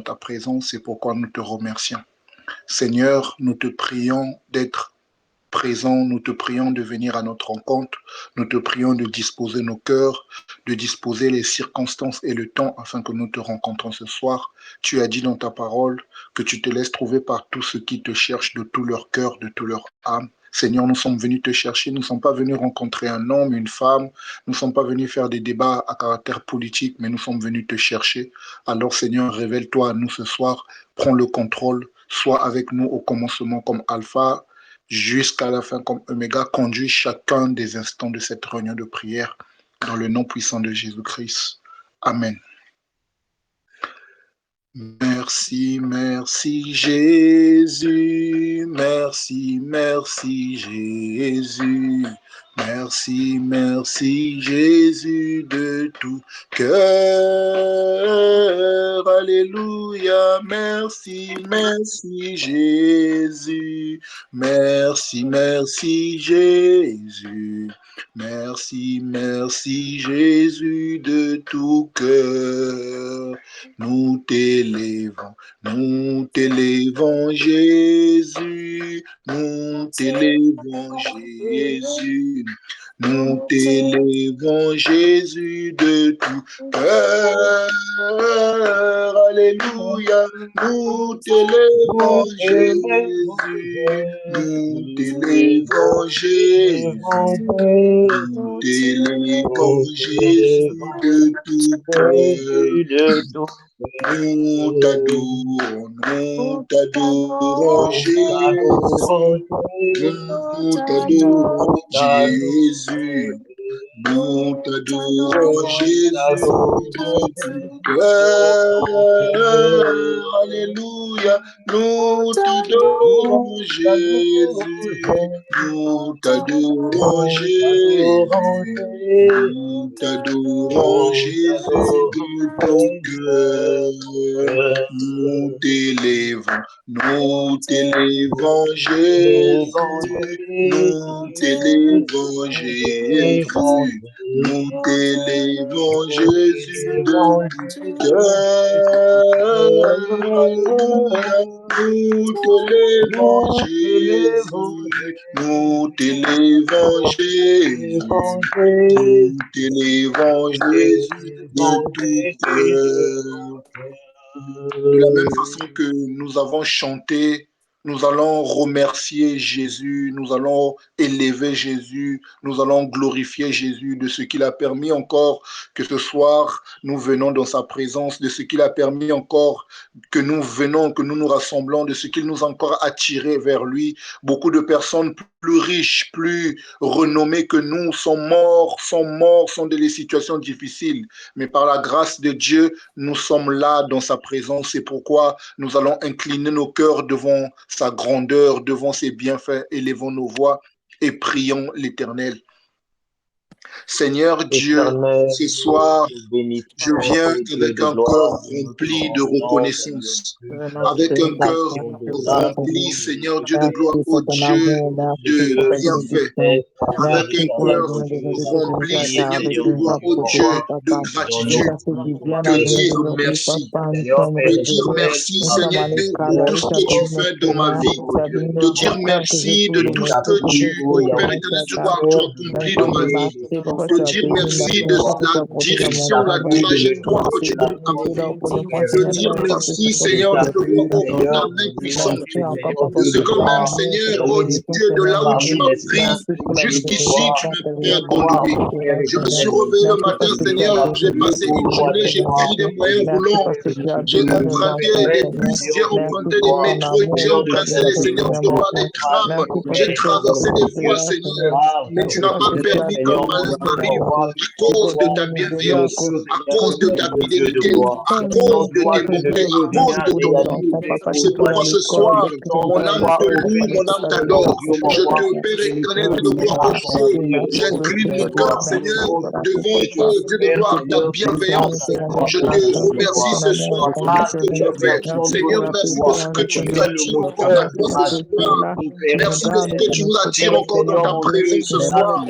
ta présence, c'est pourquoi nous te remercions. Seigneur, nous te prions d'être présent, nous te prions de venir à notre rencontre, nous te prions de disposer nos cœurs, de disposer les circonstances et le temps afin que nous te rencontrons ce soir. Tu as dit dans ta parole que tu te laisses trouver par tous ceux qui te cherchent de tout leur cœur, de tout leur âme. Seigneur, nous sommes venus te chercher, nous ne sommes pas venus rencontrer un homme, une femme, nous ne sommes pas venus faire des débats à caractère politique, mais nous sommes venus te chercher. Alors Seigneur, révèle-toi à nous ce soir, prends le contrôle, sois avec nous au commencement comme alpha, jusqu'à la fin comme Oméga, conduit chacun des instants de cette réunion de prière dans le nom puissant de Jésus-Christ. Amen. Merci, merci Jésus, merci, merci Jésus, merci, merci Jésus de tout cœur, alléluia, merci, merci Jésus, merci, merci Jésus, merci, merci Jésus de tout cœur. Nous t'élèvons Jésus, nous t'élèvons Jésus, nous t'élèvons Jésus de tout cœur, alléluia, nous t'élèvons Jésus, nous t'élèvons Jésus, nous t'élèvons Jésus de tout cœur. Nous t'adorons Jésus, nous t'adorons Jésus, nous t'adorons Jésus de tout cœur, alléluia, nous t'adorons Jésus, nous t'adorons Jésus, nous t'adorons Jésus de tout cœur, nous t'élèvons Jésus, nous t'élèvons Jésus, nous t'élèvons Jésus de tout cœur, alléluia, nous t'élèvons Jésus, nous t'élèvons Jésus, nous t'élèvons Jésus de tout cœur. De la même façon que nous avons chanté, nous allons remercier Jésus, nous allons élever Jésus, nous allons glorifier Jésus de ce qu'il a permis encore que ce soir nous venons dans sa présence, de ce qu'il a permis encore que nous venons, que nous nous rassemblons, de ce qu'il nous a encore attirés vers lui. Beaucoup de personnes plus riches, plus renommées que nous sont morts, sont dans des situations difficiles. Mais par la grâce de Dieu, nous sommes là dans sa présence. C'est pourquoi nous allons incliner nos cœurs devant sa grandeur, devant ses bienfaits, élevons nos voix et prions l'Éternel. Seigneur Dieu, ce soir, je viens avec un cœur rempli de reconnaissance, avec un cœur rempli, Seigneur Dieu de gloire, ô Dieu de bienfaits, avec un cœur rempli, Seigneur Dieu de gloire, ô Dieu de gratitude, te dire merci. Te dire merci, Seigneur, de tout ce que tu fais dans ma vie. Te dire merci de tout ce que Père éternel, tu as accompli dans ma vie. Te dire merci de la direction, la trajectoire que tu donnes à ma vie. Te dire merci, Seigneur, Dieu de gloire, pour ta main puissante. De ce que même, Seigneur, oh Dieu, de là où tu m'as pris, jusqu'ici, tu m'as pas abandonné. Je me suis réveillé le matin, Seigneur, j'ai passé une journée, j'ai pris des moyens roulants, j'ai emprunté des bus, j'ai emprunté des métros, j'ai emprunté des seigneurs de roi, des trams, j'ai traversé des voies, Seigneur, mais tu n'as pas permis qu'un malheur m'arrive à cause de ta bienveillance, à cause de ta fidélité, à cause de tes bontés, à cause de ton amour. C'est pourquoi ce soir, mon âme te loue, mon âme t'adore. Je te Père éternel de gloire, oh Dieu, j'incline mon cœur, Seigneur, devant Dieu de gloire, ta bienveillance. Je te remercie ce soir pour tout ce que tu as fait. Seigneur, merci de ce que tu nous attires encore à toi ce soir. Merci de ce que tu nous attires encore dans ta présence ce soir.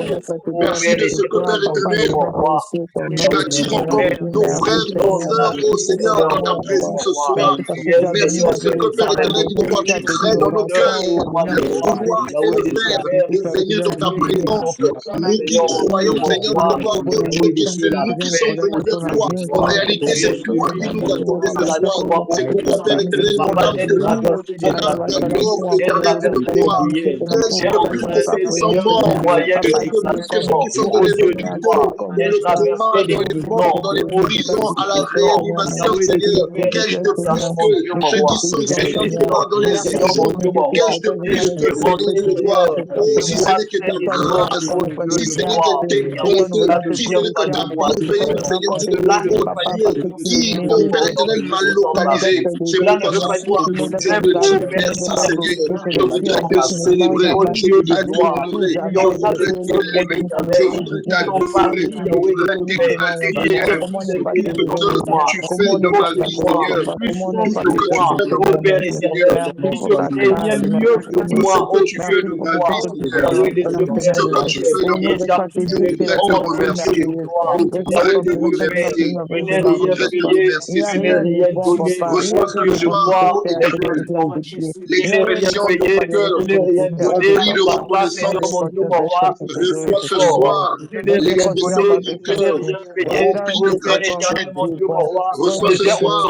Merci de ce que, Père éternel, tu attires encore nos frères et nos sœurs, oh Seigneur, dans ta présence ce soir. Merci parce que, Père éternel, tu crées dans nos cœurs le vouloir et le faire de venir dans ta présence. Nous qui croyons, Seigneur, de gloire, oh Dieu, que c'est nous qui sommes venus vers toi. En réalité, c'est toi qui nous attendais ce soir. C'est pourquoi, Père éternel, mon âme te loue, mon âme t'adore, éternel Dieu de gloire. Qu'est-ce que plus que ceux qui sont morts? Qu'est-ce que plus que ceux qui sont dans les hôpitaux, dans le coma, dans les morts, dans les prisons, à la réanimation, Seigneur? Qu'ai-je de plus que ceux qui sont, Seigneur Dieu de gloire, dans les urgences? Qu'ai-je de plus que, Seigneur Dieu de gloire? Oh, si ce n'est que ta grâce, si ce n'est que tes bontés, si ce n'est que ta bienveillance, Seigneur Dieu de gloire, oh Dieu, qui, oh Père éternel, m'a localisé. C'est pourquoi ce soir, je te dis merci, Seigneur. Je voudrais te célébrer, je voudrais t'honorer, je voudrais t'élever, je voudrais t'adorer, je voudrais t'exalter, Seigneur, pour tout ce que tu fais dans ma vie, Seigneur, pour tout ce que tu fais dans ma vie, Seigneur, pour tout ce que tu fais dans ma vie, Seigneur, pour tout ce que tu fais dans ma vie. Je voudrais te remercier, je voudrais te remercier, je voudrais te remercier, Seigneur. Reçois ce soir, ô Éternel, l'expression de mon cœur rempli de reconnaissance. Reçois ce soir l'expression de mon cœur rempli de gratitude. Reçois ce soir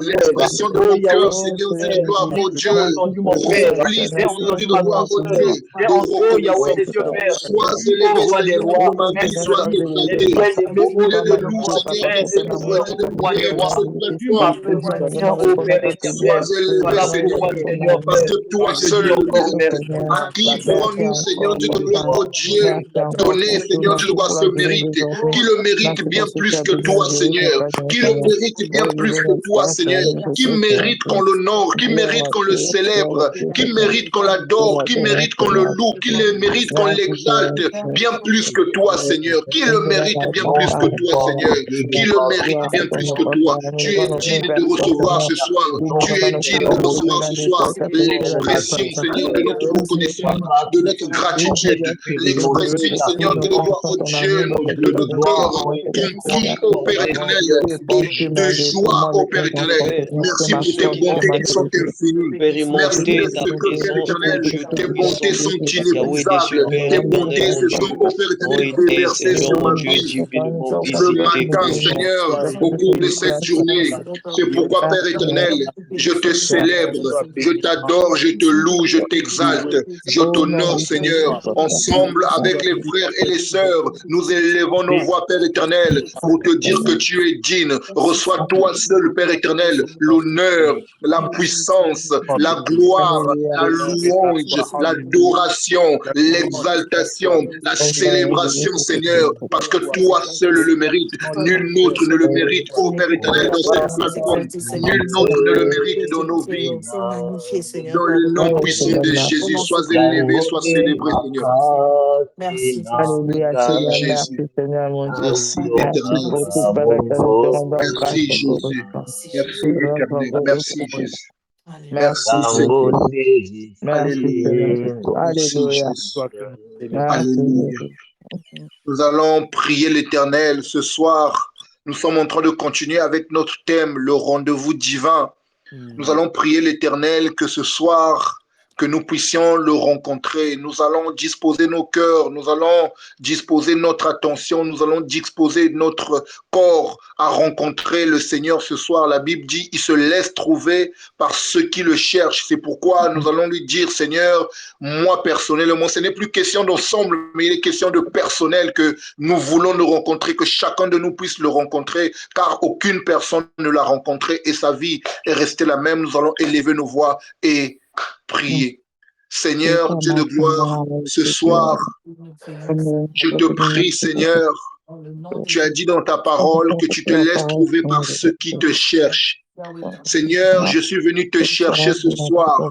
l'expression de mon cœur, Seigneur Dieu de gloire, ô Dieu, rempli, Seigneur Dieu de gloire, ô Dieu, de reconnaissance. Sois élevé, Seigneur, pour ma vie, sois exalté. Au milieu de nous, Seigneur, qui sommes en train de prier dans cette plateforme, sois élevé, Seigneur, parce que toi seul le mérite. À qui pourrons-nous, Seigneur Dieu de gloire, oh Dieu, donner, Seigneur Dieu de gloire, ce mérite? Qui le mérite bien plus que toi, Seigneur? Qui le mérite bien plus que toi, Seigneur? Qui mérite qu'on l'honore? Qui mérite qu'on le célèbre? Qui mérite qu'on l'adore? Qui mérite qu'on le loue? Qui le mérite qu'on l'exalte bien plus que toi, Seigneur? Qui le mérite bien plus que toi, Seigneur? Qui le mérite bien plus que toi? Tu es digne de recevoir ce soir. Tu es digne de recevoir ce soir l'expression, Seigneur, de notre reconnaissance, de notre gratitude, l'expression, Seigneur, de gloire, oh Dieu, de notre corps conquis, ô Père éternel, de joie, ô Père éternel. Merci pour tes bontés qui sont infinies. Merci de ce que, Père éternel, tes bontés sont inépuisables. Tes bontés se sont, ô Père éternel, déversées sur ma vie. Ce matin, Seigneur, au cours de cette journée, c'est pourquoi, Père éternel, je te célèbre, je t'adore, je te loue, je t'exalte, je t'honore, Seigneur. Ensemble, avec les frères et les sœurs, nous élevons nos voix, Père éternel, pour te dire que tu es digne. Reçois toi seul, Père éternel, l'honneur, la puissance, la gloire, la louange, l'adoration, l'exaltation, la célébration, Seigneur, parce que toi seul le mérite. Nul autre ne le mérite, ô Père éternel, dans cette plateforme. Nul autre ne le mérite dans nos vies. Dans le nom puissant de Jésus, sois élevé, sois célébré, Seigneur. Merci. Merci, Jésus. Merci, éternel. Merci, Jésus. Merci, éternel. Merci, Jésus. Merci, Seigneur. Alléluia. Merci, Jésus. Alléluia. Nous allons prier l'Éternel ce soir. Nous sommes en train de continuer avec notre thème, le rendez-vous divin. Nous allons prier l'Éternel que ce soir, que nous puissions le rencontrer. Nous allons disposer nos cœurs, nous allons disposer notre attention, nous allons disposer notre corps à rencontrer le Seigneur ce soir. La Bible dit, il se laisse trouver par ceux qui le cherchent. C'est pourquoi nous allons lui dire, Seigneur, moi personnellement, ce n'est plus question d'ensemble, mais il est question de personnel que nous voulons nous rencontrer, que chacun de nous puisse le rencontrer, car aucune personne ne l'a rencontré et sa vie est restée la même. Nous allons élever nos voix et prier. Seigneur, Dieu de gloire, ce soir, je te prie, Seigneur, tu as dit dans ta parole que tu te laisses trouver par ceux qui te cherchent. Seigneur, je suis venu te chercher ce soir.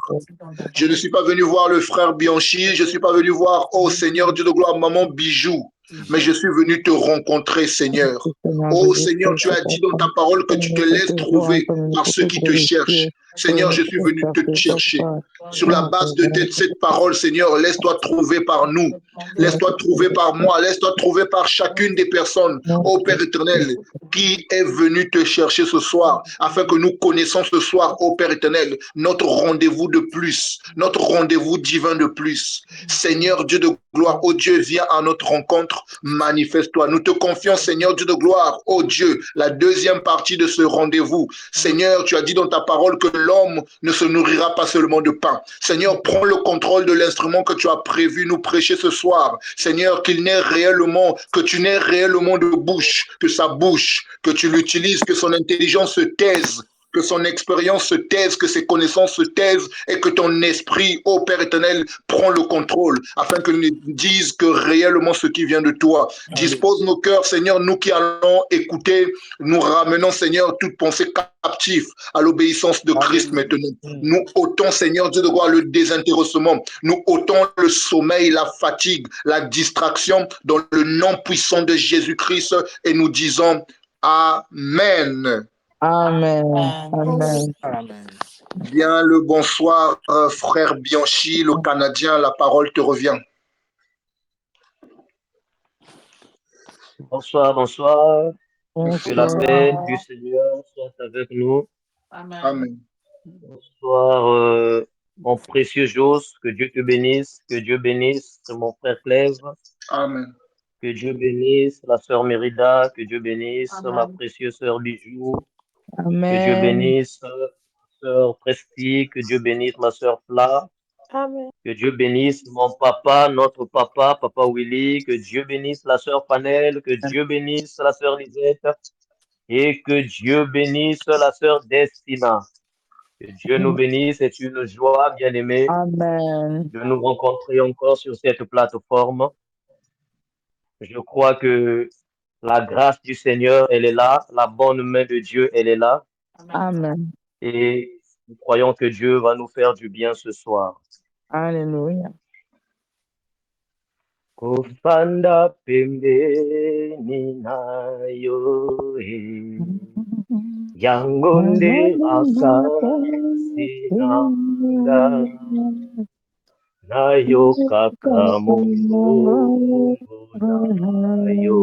Je ne suis pas venu voir le frère Bianchi, je ne suis pas venu voir, oh Seigneur, Dieu de gloire, maman Bijou. mais je suis venu te rencontrer, Seigneur. Oh Seigneur, tu as dit dans ta parole que tu te laisses trouver par ceux qui te cherchent. Seigneur, je suis venu te chercher. Sur la base de cette parole, Seigneur, laisse-toi trouver par nous. Laisse-toi trouver par moi. Laisse-toi trouver par chacune des personnes, ô Père éternel, qui est venu te chercher ce soir, afin que nous connaissions ce soir, ô Père éternel, notre rendez-vous de plus, notre rendez-vous divin de plus. Seigneur Dieu de gloire, ô Dieu, viens à notre rencontre, manifeste-toi. Nous te confions, Seigneur Dieu de gloire, ô Dieu, la deuxième partie de ce rendez-vous. Seigneur, tu as dit dans ta parole que l'homme ne se nourrira pas seulement de pain. Seigneur, prends le contrôle de l'instrument que tu as prévu nous prêcher ce soir. Seigneur, qu'il n'ait réellement, que tu n'aies réellement de bouche, que sa bouche, que tu l'utilises, que son intelligence se taise, que son expérience se taise, que ses connaissances se taisent et que ton esprit, ô Père éternel, prend le contrôle afin que nous dises que réellement ce qui vient de toi. Dispose nos cœurs, Seigneur, nous qui allons écouter, nous ramenons, Seigneur, toute pensée captive à l'obéissance de Christ maintenant. Nous ôtons, Seigneur Dieu de gloire, le désintéressement. Nous ôtons le sommeil, la fatigue, la distraction dans le nom puissant de Jésus-Christ et nous disons Amen. Amen. Amen. Amen. Bien le bonsoir, frère Bianchi, le Canadien, la parole te revient. Bonsoir, bonsoir. Que la paix du Seigneur soit avec nous. Amen. Bonsoir, mon précieux Jos, que Dieu te bénisse, que Dieu bénisse mon frère Clève. Amen. Que Dieu bénisse la sœur Mérida, que Dieu bénisse ma précieuse sœur Bijou. Amen. Que Dieu bénisse ma sœur Presti, que Dieu bénisse ma sœur Fla. Amen. Que Dieu bénisse mon papa, notre papa, Papa Willy. Que Dieu bénisse la sœur Panel. Que Dieu bénisse la sœur Lisette. Et que Dieu bénisse la sœur Destina. Que Dieu nous bénisse. C'est une joie, bien-aimée, de nous rencontrer encore sur cette plateforme. Je crois que la grâce du Seigneur, elle est là. La bonne main de Dieu, elle est là. Amen. Et nous croyons que Dieu va nous faire du bien ce soir. Alléluia. Kufanda pembeni nayo yangonde makasi nanga nayo kaka mungu nayo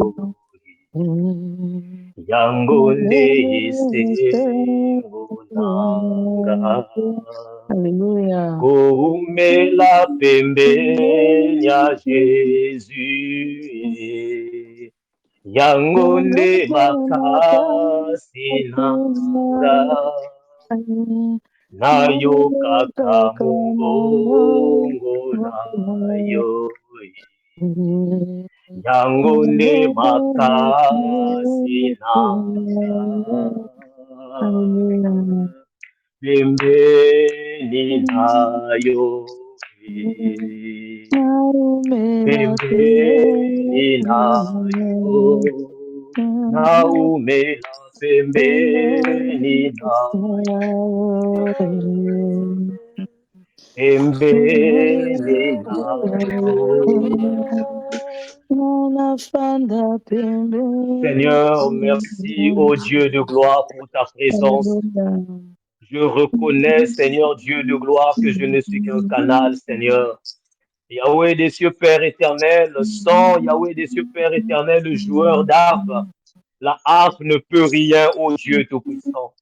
yangonde isengo nanga kumela pembeni ya Jésus yangonde makasi nanga nayo kaka mungongo nayo yangonde makasi nanga pembeni nayo pembeni nayo naumela pembeni nayo pembeni nayo. Seigneur, merci ô Dieu de gloire pour ta présence. Je reconnais, Seigneur Dieu de gloire, que je ne suis qu'un canal, Seigneur. Yahweh des cieux, Père éternel, sans Yahweh des cieux, Père éternel, le joueur d'harpe, la harpe ne peut rien, ô Dieu Tout-Puissant.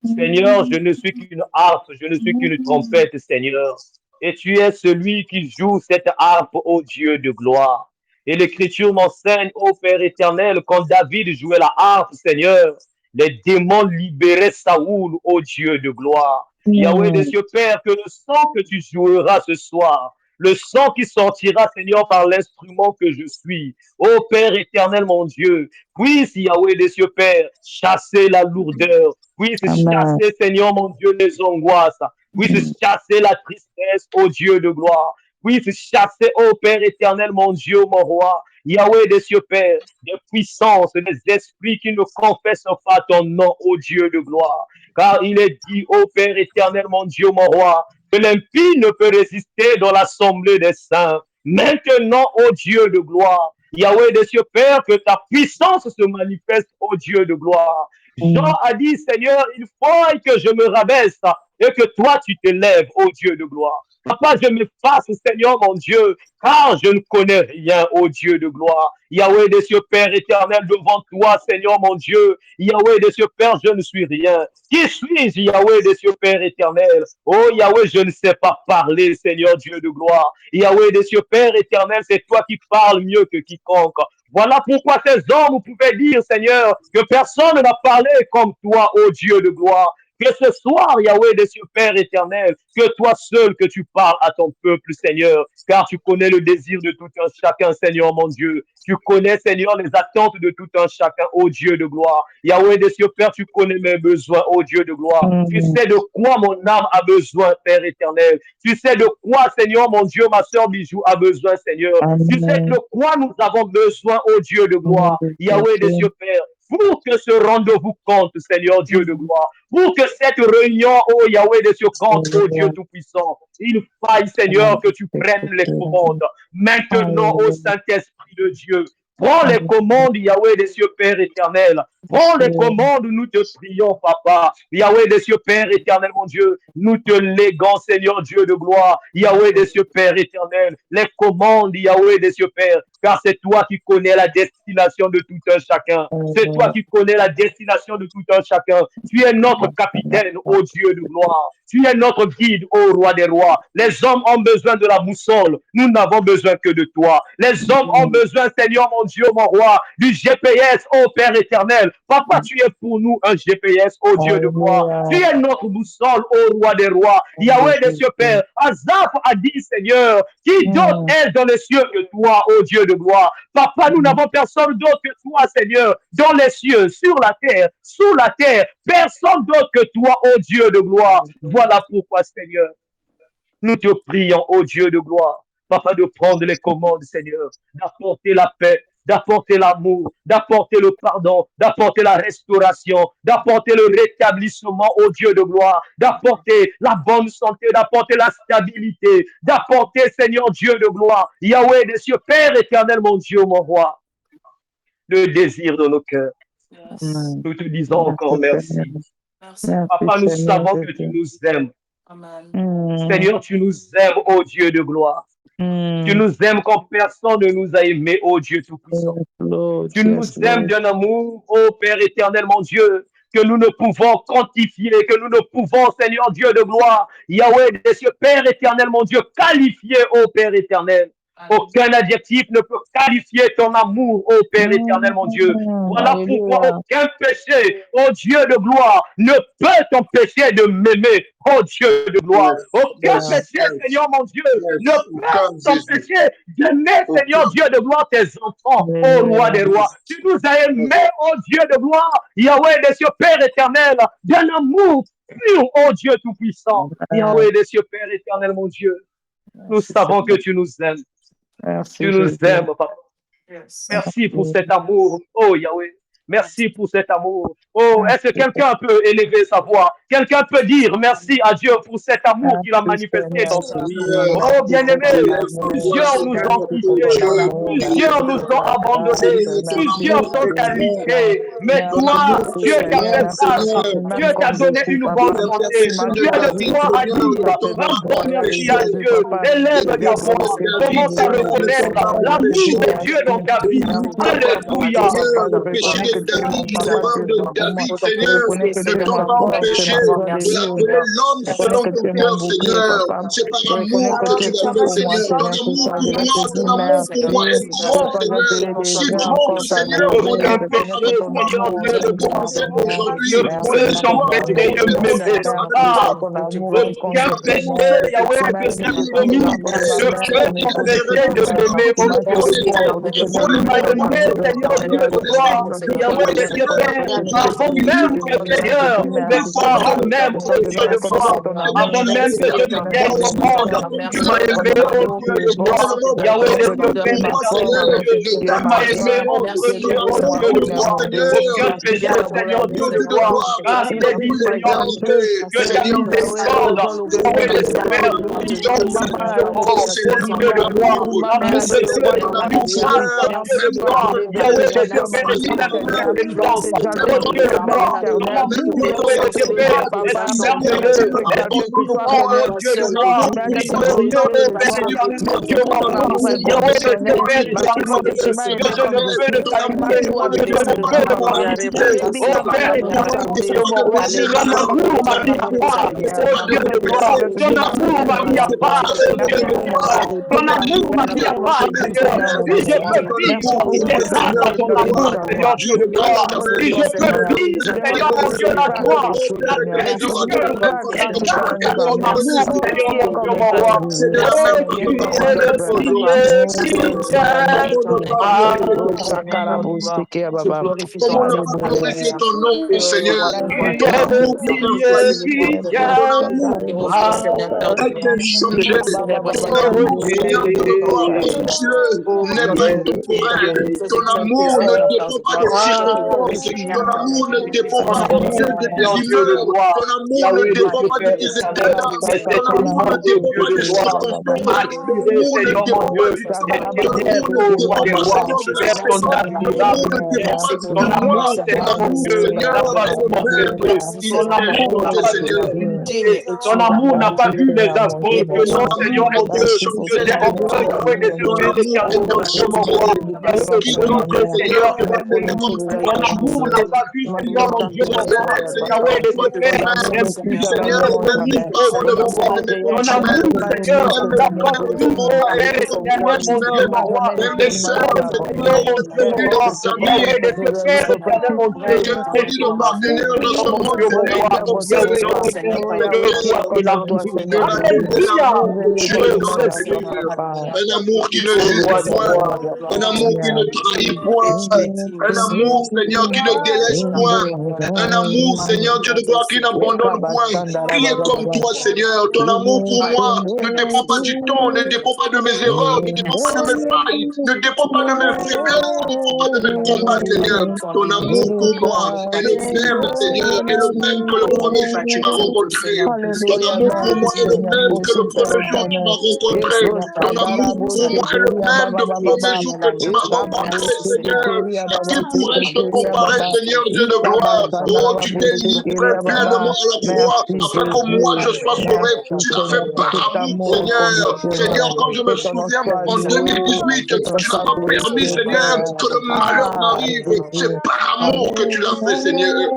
Seigneur, je ne suis qu'une harpe, je ne suis qu'une trompette, Seigneur. Et tu es celui qui joue cette harpe, ô Dieu de gloire. Et l'Écriture m'enseigne, ô Père éternel, quand David jouait la harpe, Seigneur, les démons libéraient Saoul, ô Dieu de gloire. Yahweh des cieux, Père, que le sang que tu joueras ce soir, le sang qui sortira, Seigneur, par l'instrument que je suis, ô Père éternel, mon Dieu, puisse, Yahweh des cieux, Père, chasser la lourdeur, puisse chasser, Seigneur, mon Dieu, les angoisses, puisse chasser la tristesse, ô Dieu de gloire, puisse chasser, ô Père éternel, mon Dieu, mon roi, Yahweh des cieux, Père, des puissances, des esprits qui ne confessent pas ton nom, ô Dieu de gloire. Car il est dit, ô Père éternel, mon Dieu, mon roi, que l'impie ne peut résister dans l'assemblée des saints. Maintenant, ô Dieu de gloire, Yahweh des cieux, Père, que ta puissance se manifeste, ô Dieu de gloire. Jean a dit, Seigneur, il faut que je me rabaisse et que toi, tu t'élèves, ô Dieu de gloire. Papa, je m'efface, Seigneur mon Dieu, car je ne connais rien, ô Dieu de gloire. Yahweh des cieux, Père éternel, devant toi, Seigneur mon Dieu. Yahweh des cieux, Père, je ne suis rien. Qui suis-je, Yahweh des cieux, Père éternel? Oh Yahweh, je ne sais pas parler, Seigneur Dieu de gloire. Yahweh des cieux, Père éternel, c'est toi qui parles mieux que quiconque. Voilà pourquoi ces hommes pouvaient dire, Seigneur, que personne n'a parlé comme toi, ô Dieu de gloire. Que ce soir, Yahweh des cieux, Père éternel, que toi seul que tu parles à ton peuple, Seigneur, car tu connais le désir de tout un chacun, Seigneur mon Dieu. Tu connais, Seigneur, les attentes de tout un chacun, ô Dieu de gloire. Yahweh des cieux, Père, tu connais mes besoins, ô Dieu de gloire. Tu sais de quoi mon âme a besoin, Père éternel. Tu sais de quoi, Seigneur, mon Dieu, ma soeur Bijou a besoin, Seigneur. Tu sais de quoi nous avons besoin, ô Dieu de gloire. Yahweh des cieux, Père, pour que ce rendez-vous compte, Seigneur Dieu de gloire, pour que cette réunion, oh Yahweh des cieux, compte, oh Dieu Tout-Puissant, il faille, Seigneur, que tu prennes les commandes. Maintenant, ô Saint-Esprit de Dieu, prends les commandes, Yahweh des cieux, Père éternel. Prends les commandes, nous te prions, Papa. Yahweh des cieux, Père éternel, mon Dieu, nous te léguons, Seigneur Dieu de gloire. Yahweh des cieux, Père éternel, les commandes, Yahweh des cieux, Père, car c'est toi qui connais la destination de tout un chacun. C'est toi qui connais la destination de tout un chacun. Tu es notre capitaine, ô Dieu de gloire. Tu es notre guide, ô roi des rois. Les hommes ont besoin de la boussole. Nous n'avons besoin que de toi. Les hommes ont besoin, Seigneur, mon Dieu, mon roi, du GPS, ô Père éternel. Papa, tu es pour nous un GPS, ô Dieu de gloire. Tu es notre boussole, ô roi des rois. Yahweh des cieux, Père. Azaph a dit, Seigneur, qui d'autre est dans les cieux que toi, ô Dieu de gloire. Papa, nous n'avons personne d'autre que toi, Seigneur, dans les cieux, sur la terre, sous la terre. Personne d'autre que toi, ô Dieu de gloire. Voilà pourquoi, Seigneur, nous te prions, ô Dieu de gloire, Papa, de prendre les commandes, Seigneur, d'apporter la paix, d'apporter l'amour, d'apporter le pardon, d'apporter la restauration, d'apporter le rétablissement, ô Dieu de gloire, d'apporter la bonne santé, d'apporter la stabilité, d'apporter, Seigneur Dieu de gloire, Yahweh des cieux, Père éternel, mon Dieu, mon roi, le désir de nos cœurs. Nous te disons encore merci. Papa, nous savons que tu nous aimes. Seigneur, tu nous aimes, ô Dieu de gloire. Tu nous aimes comme personne ne nous a aimés, ô Dieu Tout-Puissant. Tu nous aimes d'un amour, ô Père éternel, mon Dieu, que nous ne pouvons quantifier, que nous ne pouvons, Seigneur Dieu de gloire, Yahweh des cieux, Père éternel, mon Dieu, qualifier, ô Père éternel. Aucun adjectif ne peut qualifier ton amour, ô Père éternel, mon Dieu. Voilà pourquoi aucun péché, ô Dieu de gloire, ne peut t'empêcher de m'aimer, ô Dieu de gloire. Aucun péché, Seigneur, mon Dieu, ne peut t'empêcher d'aimer, Seigneur Dieu de gloire, tes enfants, ô roi des rois. Tu nous as aimés, ô Dieu de gloire, Yahweh des cieux, Père éternel, d'un amour pur, ô Dieu tout-puissant. Yahweh des cieux, Père éternel, mon Dieu. Nous savons que tu nous aimes. Tu nous aimes, Papa. Merci pour cet amour, oh Yahweh. Merci pour cet amour. Oh, est-ce que quelqu'un peut élever sa voix? Quelqu'un peut dire merci à Dieu pour cet amour qu'il a manifesté dans sa vie. Oh, bien-aimé, plusieurs nous ont quittés, plusieurs nous ont abandonnés, plusieurs sont qualifiés. Mais toi, Dieu t'a fait grâce, Dieu t'a donné une bonne santé. Dieu de toi à dire, un bon merci à Dieu. Élève ta voix, commence à reconnaître l'amour de Dieu dans ta vie. Alléluia. David, les erreurs de David, Seigneur, ne t'ont pas empêché d'appeler l'homme selon ton cœur, Seigneur. C'est par amour que tu l'as fait, Seigneur. Ton amour pour moi est grand, Seigneur. Si grand, Seigneur, aucun péché, Seigneur Dieu de gloire, ne peut t'empêcher de m'aimer. Aucun péché, Yahweh, que j'ai commis, ne peut t'empêcher de m'aimer, mon Dieu de gloire. Tu m'as donné, Seigneur Dieu de gloire, Yahweh des cieux, Père, avant même que Seigneur, mais avant même, oh Dieu de gloire, avant même que je ne vienne au monde, tu m'as aimé, oh Dieu de gloire, Yahweh des cieux, Père, tu m'as aimé, mon Dieu, oh Dieu de gloire, aucun péché, Seigneur Dieu de gloire, car il est dit, Seigneur mon Dieu, que ta miséricorde accorde, Yahweh Merci, les Pères, l'union mutuellement, au Dieu de gloire, l'amour de Dieu, l'amour grâce, Dieu de gloire, Yahweh les bénédit la toute intelligence, oh Dieu de gloire, ton amour, Yahweh les Pères, est si merveilleux, est si délivrant, oh Dieu de gloire, mon Dieu, bénis-moi, mon Dieu, mon roi, Yahweh les Pères éternel, que je ne peux le qualifier, que je ne peux le quantifier, oh Père éternel, Dieu mon roi, ton amour m'a mis à part, oh Dieu de gloire, ton amour m'a mis à part, oh Dieu de gloire, ton amour m'a mis à part, Seigneur, si je peux vivre, c'est grâce à ton amour, Seigneur Dieu de gloire, si je peux vivre, Seigneur mon Dieu, la joie, la paix du cœur, c'est grâce à ton amour, Seigneur mon Dieu, mon roi, oh qui est le digne qui t'aime, Comment ne pas glorifier ton nom, Seigneur? qui Ton est le amour ne m'a pas digne qui laissé. Ton t'aime, amour n'a été changé. Ton amour, Seigneur Dieu de gloire, oh Dieu, n'est pas temporaire. Ton amour ne dépend pas des circonstances. Ton amour ne dépend ton pas, mon Dieu, amour, de tes Seigneur Dieu de humeurs. gloire, Ton amour ne Yahweh de dépend Dieu pas de Père tes éternel, états d'âme. est Ton amour simplement, ne oh dépend Dieu pas de des gloire, circonstances. Ton attirer, amour ne Seigneur mon dépend pas Dieu, du temps. et Ton fidèle amour ne au roi dépend des pas, rois, Seigneur, de la vers ton saison. Ton amour admirable ne dépend pas lumière. du Ton mois. amour, Ton Seigneur mon amour, Dieu, Seigneur, n'a pas est de le même. forfaiture. Il Ton est amour n'a éternel, pas de Seigneur. caducité. Ton amour n'a pas vu les astres que Ton non, amour Seigneur mon est Dieu. Je inchangé, t'aime, Seigneur. Yahweh des Ton Père amour éternel, est mon Dieu, mon roi. inchangé. Yahweh Quiconque, notre Seigneur, Seigneur, qui va ton connaître amour. ton Ton nom, amour n'a pas vu, Seigneur mon Dieu, mon roi. Yahweh des Père, un plus, Seigneur, un même mes mille parents ne vont pas fois. m'aimer comme Ton tu amour, m'aimes. Seigneur, Même mes n'a frères pas ne vu, vont oh pas Père m'aimer comme toi éternel, tu mon Dieu, mon m'aimes. roi. Même mes Les sœurs cœurs, ne vont pas Seigneur, mon Dieu, mon m'aimer roi. comme ta Yahweh mère. des Père éternel, mon Dieu. Tu as Et choisi ton de m'amener amour, dans Seigneur, ce mon monde, Dieu, mon Seigneur, roi. pour Yahweh, observer notre l'enfant Seigneur, de je guerre. crois que l'amour Tu de m'as donné Alléluia. l'amour, Dieu, dans Gloire, le Seigneur. Un amour qui ne oh juge roi des point. rois. Un amour qui ne trahit point. Un amour, Seigneur, qui ne délaisse point. Un amour, Seigneur, Dieu de gloire, qui n'abandonne point. Qui est comme toi, Seigneur? Ton amour pour moi ne dépend pas du temps, ne dépend pas de mes erreurs, ne dépend pas de mes failles, ne dépend pas de mes faiblesses, ne dépend pas de mes combats, Seigneur. Ton amour pour moi est le même, Seigneur, est le même que le premier jour que tu m'as rencontré. Ton Alléluia, amour pour moi merci est le Seigneur, même pour que le ce Père premier jour que tu éternel. m'as rencontré. Eso Ton amour tabarabo pour moi est le sekeria même baba le baba premier baba. jour que tu m'as Ekababo rencontré, Seigneur. sekeria À qui baba pourrais-je te sekeria comparer, baba. Seigneur Dieu de gloire? Oh, tu Ikabasandarabo t'es livré sekeria pleinement baba. à la croix Merci afin que moi Jésus. je sois sauvé. Merci Tu l'as fait Seigneur pour par cet amour, amour Seigneur. Seigneur, inconditionnel. quand je me Que ton nom souviens, soit en loué, 2018, que ton tu n'as soit pas permis, glorifié, Seigneur, Père. que le malheur Ah, m'arrive. C'est Jésus. par amour que tu l'as fait, Seigneur.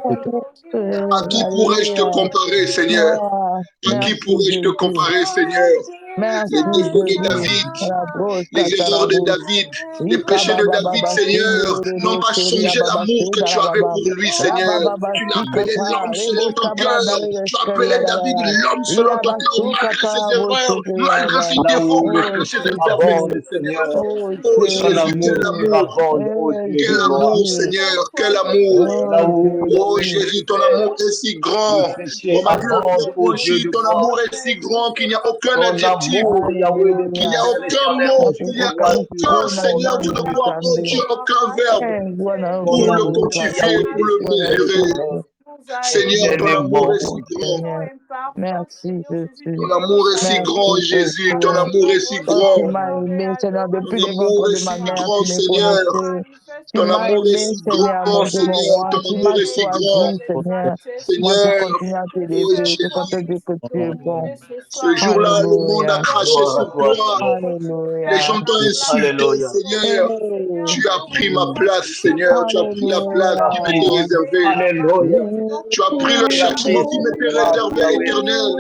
Alléluia. À qui pourrais-je te Alléluia. comparer, Seigneur? Ah, À qui merci pourrais-je te Jésus. comparer, Seigneur? Merci Les défauts de Jésus. David, La broche, les erreurs de catarabouche. David, les péchés Ika de baba David, baba Seigneur, sendere n'ont rebo pas seri changé baba l'amour que senda tu la avais baba. pour lui, Raba Seigneur. baba Tu l'as appelé sikata l'homme rebo selon ton kabra cœur. dale Tu as skeri appelé da David da. l'homme selon Lia ton cœur, basu malgré ses katarabo erreurs, sekeri malgré baba. ses défauts, L'amour Oh malgré ses abonde, Jésus. imperfections, Seigneur. Seigneur. Oh Oh Et ton Jésus, quel amour Jésus. amour, abonde, ô Eh Dieu de quel gloire. amour, Jésus. Seigneur, quel amour. Ton Oh amour, Oh Yahweh, Jésus. Jésus, ton amour est si le grand. péché Comme a dit le abonde, frère ô Dieu Franchi, de ton gloire. amour est si grand qu'il n'y a aucun Ton adjectif. amour, Yahweh, Il n'y a Alléluia. aucun l'éternel, mot, mon il Dieu, n'y a mon Nakumbuka roi, sur aucun mkono Seigneur Dieu de gloire, oh unaonitambi. Dieu, aucun verbe Bwana ton pour le amour, quantifier, ulionipa. Yahweh, pour le Bwana mesurer. ulionipa. l'éternel, Seigneur, ton amour éternellement, est Oh si ô Dieu. grand. Seigneur, merci Jésus. Ton amour est si grand, Merci pour Jésus. Ton tout. amour est si Quand tu grand. m'as aimé, Seigneur, Ton depuis le amour ventre est de ma si mère, grand, tu m'as Seigneur. connaissé. Tu Ton m'as amour est aimé, si Seigneur, grand, mon Dieu, mon Seigneur. roi. Ton Tu amour m'as est si grand. choisi, Seigneur. Moi, je Seigneur, continue à oh t'élever. Je continue Jésus, à dire que tu es bon. ce jour-là, le monde a Alléluia. craché Gloire à sur toi, toi. Seigneur. Les gens Alléluia. t'ont insulté, Alléluia. Seigneur. Hey. Tu as pris ma place, Seigneur. Tu as pris la place Tu as qui pris m'était ma Alléluia. place. réservée. Alléluia. Tu as pris le Tu as châtiment pris qui cette m'était place, réservé, Yahweh. éternel.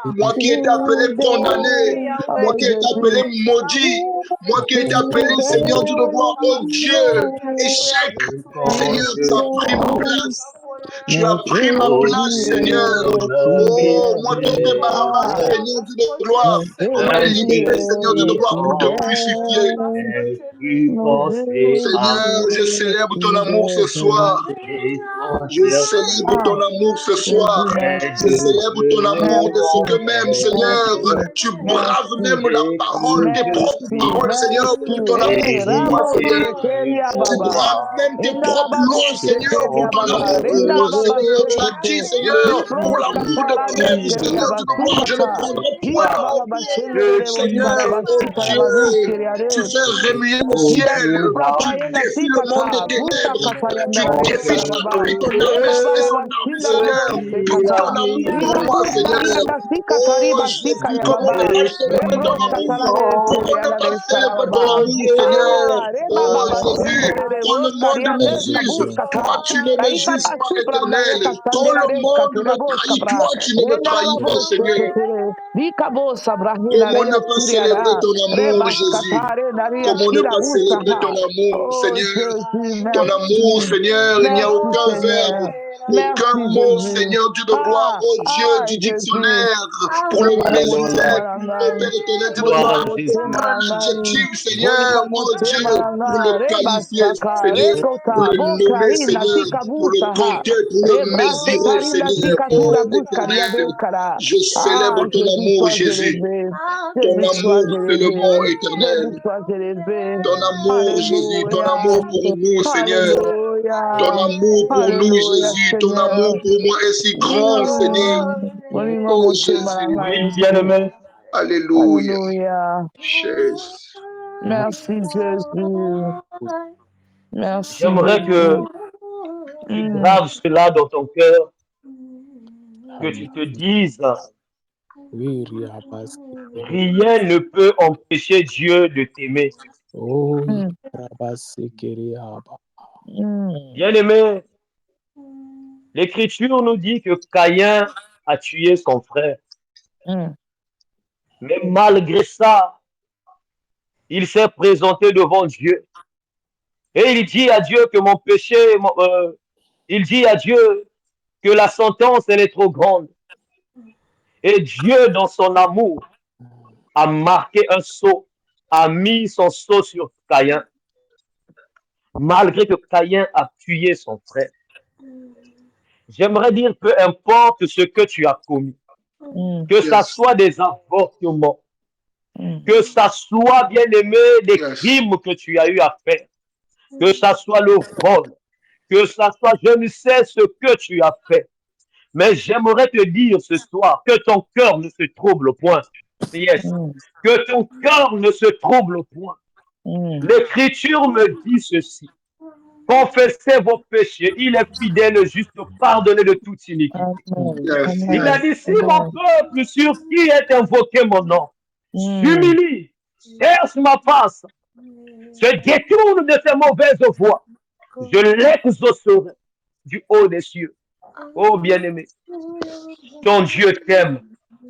Moi qui étais appelé condamné, Today, moi oh qui étais appelé Jésus, maudit, moi qui étais appelé, Seigneur Dieu de gloire, oh Dieu, échec. Seigneur, tu as pris ma place. Tu as mon pris ma Oh place, Jésus Seigneur. qui Oh, moi qui étais Barabbas, est, Seigneur Dieu de gloire. mon On m'a Jésus libéré, Seigneur Dieu de gloire, pour qui te crucifier. est, j'ai pu mon penser à Seigneur, je Jésus célèbre ton amour ce qui soir. et ton Je cœur. célèbre Ah, ton amour ce soir. Jésus, Et Je merci, de célèbre ton amour de ce merci, que même, demander Seigneur, merci, tu braves merci. même la et parole, tes que je propres Merci, paroles, puisse Seigneur, merci. pour ton amour pour moi, Rabo Seigneur. résister sekeria Tu baba. braves toi même tes Indala propres babo lois, et Seigneur, pour sekeria ton baba. amour contempler pour Seigneur, tu as dit, Seigneur, pour l'amour de Christ, Seigneur, Dieu de gloire, je ne prendrai point leur bien. Seigneur, oh Dieu, tu fais remuer le ciel, tu défies le monde des ténèbres, tu défies son esprit, ton âme, et son âme, Seigneur, pour ton amour pour moi, Seigneur. Oh Jésus, comment ne pas célébrer ton amour? Comment ne pas célébrer ton amour, Seigneur? Oh Jésus, quand le monde me juge, toi tu ne me juges pas, Éternel. Quand le monde me trahit, toi tu ne me trahis pas, Seigneur. Comment ne pas célébrer ton amour, Jésus? Comment ne pas célébrer ton amour, Oh Seigneur? Jésus, Ton amour, merci. Seigneur, il n'y a Merci aucun verbe, Seigneur. aucun Merci mot, Jésus. Seigneur, Dieu de gloire, oh Dieu du Jésus. dictionnaire, pour le Bonima mote résumer. Oh marangai. Père éternel, Dieu de Gloire Bonima gloire, à mote Jésus. pour un marangai. adjectif, Seigneur, Bonima oh mote Dieu, pour marangai. le qualifier, Rebasaka, Seigneur, pour rekota, le nommer, bokarina, Seigneur, pour le tikabusa. compter, pour le Rebrase mesurer, karina, Seigneur, tikatura, oh buskaria, éternel. dekara. Je Ah, célèbre ton Jésus, amour, sois Jésus. élevé. Ton Jésus, sois amour seulement, élevé. éternel. Jésus, sois élevé. Ton amour, Jésus. Ton Alléluia. amour pour nous, Seigneur. Ton Alléluia. amour pour nous, Alléluia, Jésus. Ton amour Seigneur. pour moi est si grand, Seigneur. Bonima Oh mote Jésus. Oui, marangai. bien-aimé. Alléluia. Alléluia. Jesus. Merci Jésus. Merci J'aimerais que Jésus. tu Mm, graves cela dans ton cœur, que tu te dises, rien ne peut empêcher Dieu de t'aimer. mm, mm, Bien-aimé, l'Écriture nous dit que Caïn a tué son frère. mm, Mais malgré ça, il s'est présenté devant Dieu. Et il dit à Dieu que mon péché, il dit à Dieu que la sentence, elle est trop grande. Et Dieu, dans son amour, a marqué un sceau, a mis son sceau sur Caïn, malgré que Caïn a tué son frère. J'aimerais dire, peu importe ce que tu as commis, mm, que ça Yes. soit des avortements, mm, que ça soit, bien aimé, des Yes. crimes que tu as eu à faire, que ça soit le vol, que ça soit, je ne sais ce que tu as fait. Mais j'aimerais te dire ce soir que ton cœur ne se trouble point. Yes. mm, Que ton cœur ne se trouble point. mm. L'Écriture me dit ceci. Confessez vos péchés. Il est fidèle et juste, pardonner de toute iniquité. Amen. Yes. Il a Amen. dit, si mon Amen. peuple sur qui est invoqué mon nom Mm, s'humilie, cherche ma face, se détourne de ses mauvaises voies, je l'exaucerai du haut des cieux. Oh bien-aimé, ton Dieu t'aime.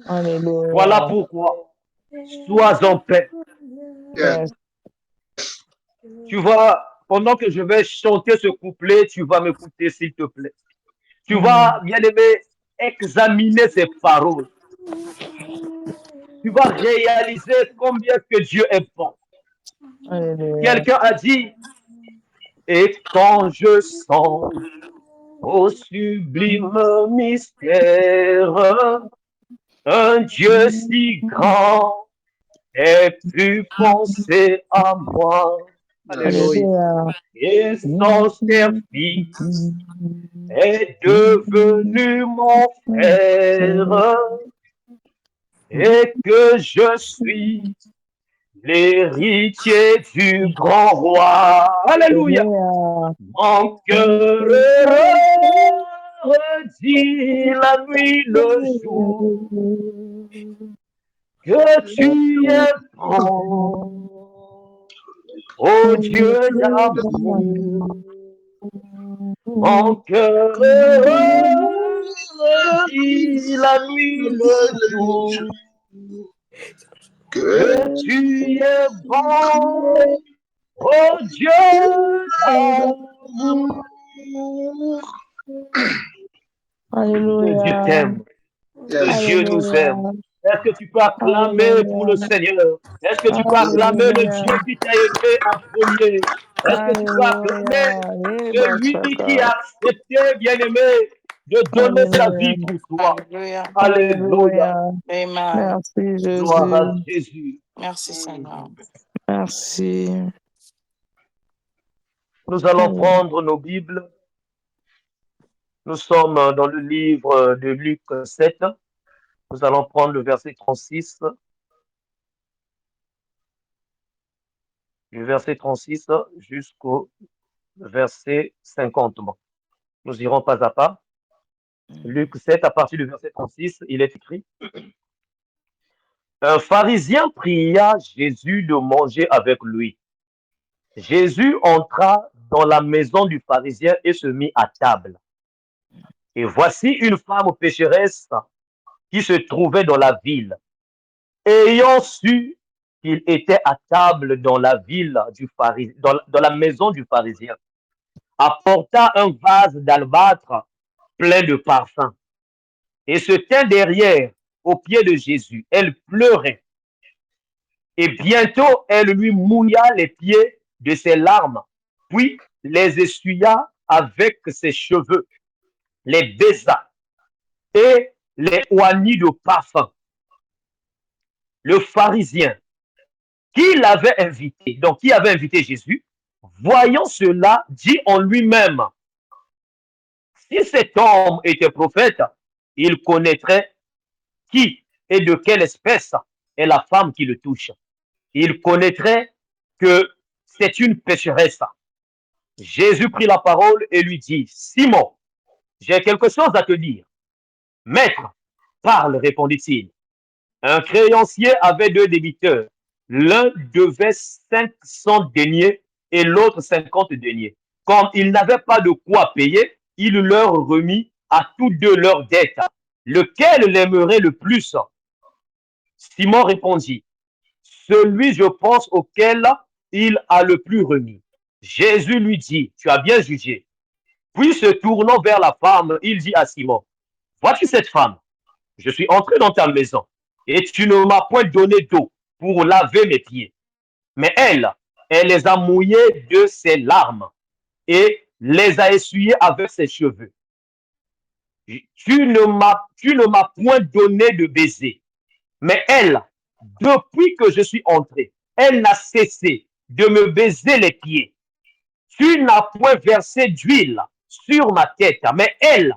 Voilà Alléluia. pourquoi, sois en paix. Yes. Yes. Tu vas, pendant que je vais chanter ce couplet, tu vas m'écouter s'il te plaît. Tu Mm, vas, bien-aimé, examiner ces paroles. Tu vas réaliser combien que Dieu est bon. Alléluia. Quelqu'un a dit, et quand je sens au sublime mystère, un Dieu si grand est plus pensé à moi. Yes. Alléluia. Alléluia. Et son Mm, service est devenu mon frère et que je suis l'héritier du grand roi. Alléluia. Alléluia. Mon cœur heureux dit la nuit, le jour, que tu es bon, ô Dieu d'amour. Mon cœur heureux dit la nuit, le jour, Que que tu es bon, ô Dieu d'amour. Que Dieu Alléluia. t'aime, que yes. Dieu nous aime. Alléluia. Est-ce que tu peux acclamer pour le Alléluia. Seigneur? Est-ce que tu peux acclamer le Alléluia. Dieu qui t'a aimé en premier? Est-ce que tu peux acclamer Alléluia. celui qui a Rebasaka. accepté, bien-aimé, de donner sa Alléluia. vie pour toi? Alléluia. Alléluia. Alléluia. Amen. Merci Gloire à Jésus. Jésus. Merci Seigneur. Merci. Nous allons Alléluia. prendre nos Bibles. Nous sommes dans le livre de Luc 7. Nous allons prendre le verset 36. Du verset 36 jusqu'au verset 50. Bon, nous irons pas à pas. Luc 7, à partir du verset 36, il est écrit: un pharisien pria Jésus de manger avec lui. Jésus entra dans la maison du pharisien et se mit à table. Et voici une femme pécheresse qui se trouvait dans la ville. Ayant su qu'il était à table dans la ville du pharisien, dans la maison du pharisien, apporta un vase d'albâtre plein de parfums et se tint derrière aux pieds de Jésus. Elle pleurait. Et bientôt, elle lui mouilla les pieds de ses larmes, puis les essuya avec ses cheveux, les baisa et les oignit de parfum. Le pharisien qui l'avait invité, donc qui avait invité Jésus, voyant cela, dit en lui-même: si cet homme était prophète, il connaîtrait qui et de quelle espèce est la femme qui le touche. Il connaîtrait que c'est une pécheresse. Jésus prit la parole et lui dit: Simon, j'ai quelque chose à te dire. Maître, parle, répondit-il. Un créancier avait 2 débiteurs. L'un devait 500 deniers et l'autre 50 deniers. Comme il n'avait pas de quoi payer, il leur remit à tous deux leurs dettes. Lequel l'aimerait le plus? Simon répondit: celui, je pense, auquel il a le plus remis. Jésus lui dit: tu as bien jugé. Puis se tournant vers la femme, il dit à Simon: vois-tu cette femme? Je suis entré dans ta maison et tu ne m'as point donné d'eau pour laver mes pieds. Mais elle les a mouillés de ses larmes et les a essuyés avec ses cheveux. Tu ne m'as point donné de baiser. Mais elle, depuis que je suis entré, elle n'a cessé de me baiser les pieds. Tu n'as point versé d'huile sur ma tête, mais elle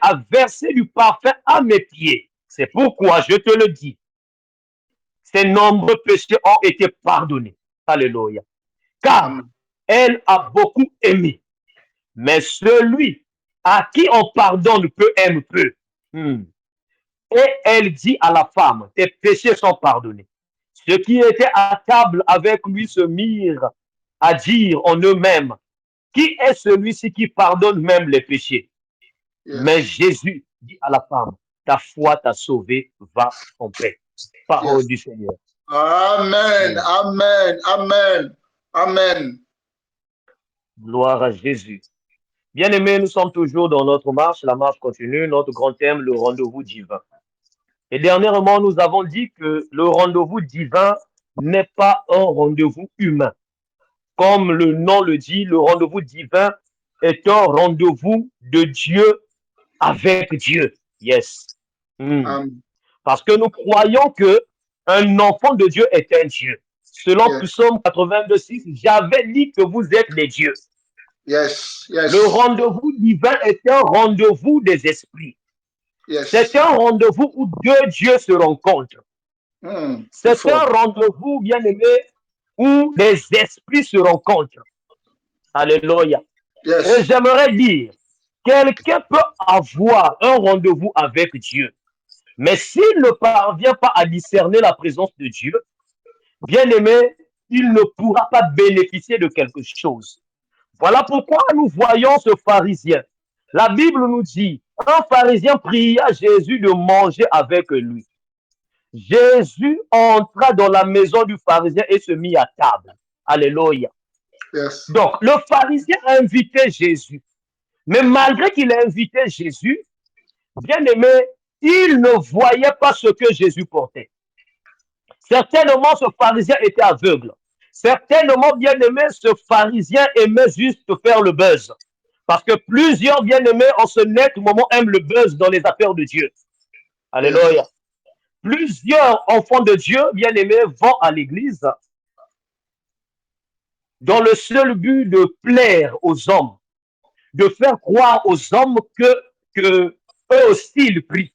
a versé du parfum à mes pieds. C'est pourquoi je te le dis, ses nombreux péchés ont été pardonnés. Alléluia. Car elle a beaucoup aimé. Mais celui à qui on pardonne peu aime peu. Et elle dit à la femme: tes péchés sont pardonnés. Ceux qui étaient à table avec lui se mirent à dire en eux-mêmes: qui est celui-ci qui pardonne même les péchés? Mais Jésus dit à la femme: ta foi t'a sauvé, va en paix. Parole du Seigneur. Amen, amen, amen, amen. Gloire à Jésus. Bien-aimés, nous sommes toujours dans notre marche, la marche continue, notre grand thème, le rendez-vous divin. Et dernièrement, nous avons dit que le rendez-vous divin n'est pas un rendez-vous humain. Comme le nom le dit, le rendez-vous divin est un rendez-vous de Dieu avec Dieu. Yes. Parce que nous croyons que un enfant de Dieu est un Dieu. Selon Psaume 82:6, j'avais dit que vous êtes les dieux. Le rendez-vous divin est un rendez-vous des esprits. C'est un rendez-vous où deux dieux se rencontrent. C'est un rendez-vous, bien aimé, où les esprits se rencontrent. Alléluia. Et j'aimerais dire, quelqu'un peut avoir un rendez-vous avec Dieu, mais s'il ne parvient pas à discerner la présence de Dieu, bien aimé, il ne pourra pas bénéficier de quelque chose. Voilà pourquoi nous voyons ce pharisien. La Bible nous dit, un pharisien pria Jésus de manger avec lui. Jésus entra dans la maison du pharisien et se mit à table. Alléluia. Donc, le pharisien a invité Jésus. Mais malgré qu'il a invité Jésus, bien aimé, il ne voyait pas ce que Jésus portait. Certainement, ce pharisien était aveugle. Certainement, bien aimé, ce pharisien aimait juste faire le buzz. Parce que plusieurs bien-aimés en ce net moment aiment le buzz dans les affaires de Dieu. Alléluia. Plusieurs enfants de Dieu, bien-aimés, vont à l'église dans le seul but de plaire aux hommes, de faire croire aux hommes que eux aussi ils prient.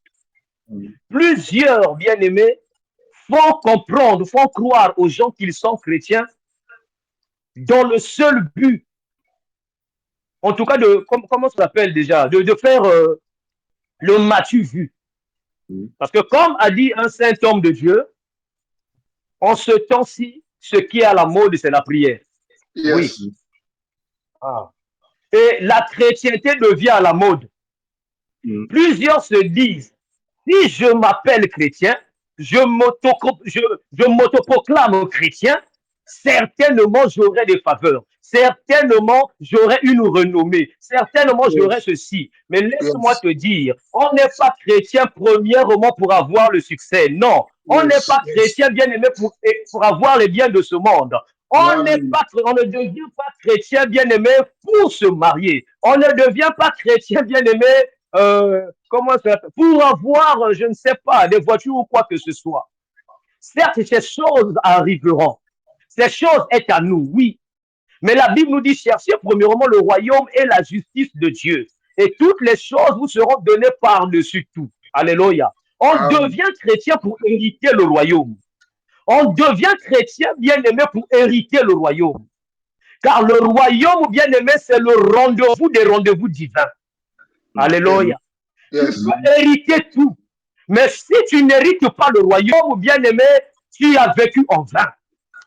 Plusieurs bien-aimés font comprendre, font croire aux gens qu'ils sont chrétiens dans le seul but, en tout cas, comment ça s'appelle déjà, de faire le matu vu. Parce que comme a dit un saint homme de Dieu, en ce temps-ci, ce qui est à la mode, c'est la prière. Yes. Oui. Ah. Et la chrétienté devient à la mode. Plusieurs se disent, si je m'appelle chrétien, je m'autoproclame chrétien, certainement j'aurai des faveurs, certainement j'aurai une renommée, certainement j'aurai ceci. Mais laisse-moi te dire, on n'est pas chrétien premièrement pour avoir le succès. Non, on n'est pas chrétien bien aimé pour avoir les biens de ce monde. On ne devient pas chrétien bien aimé pour se marier. On ne devient pas chrétien bien aimé comment ça pour avoir, je ne sais pas, des voitures ou quoi que ce soit. Certes, ces choses arriveront. Ces choses sont à nous, oui. Mais la Bible nous dit, cherchez premièrement le royaume et la justice de Dieu. Et toutes les choses vous seront données par-dessus tout. Alléluia. On devient chrétien pour hériter le royaume. On devient chrétien bien-aimé pour hériter le royaume. Car le royaume bien-aimé, c'est le rendez-vous des rendez-vous divins. Alléluia. Yes. Tu peux hériter tout. Mais si tu n'hérites pas le royaume, bien-aimé, tu as vécu en vain.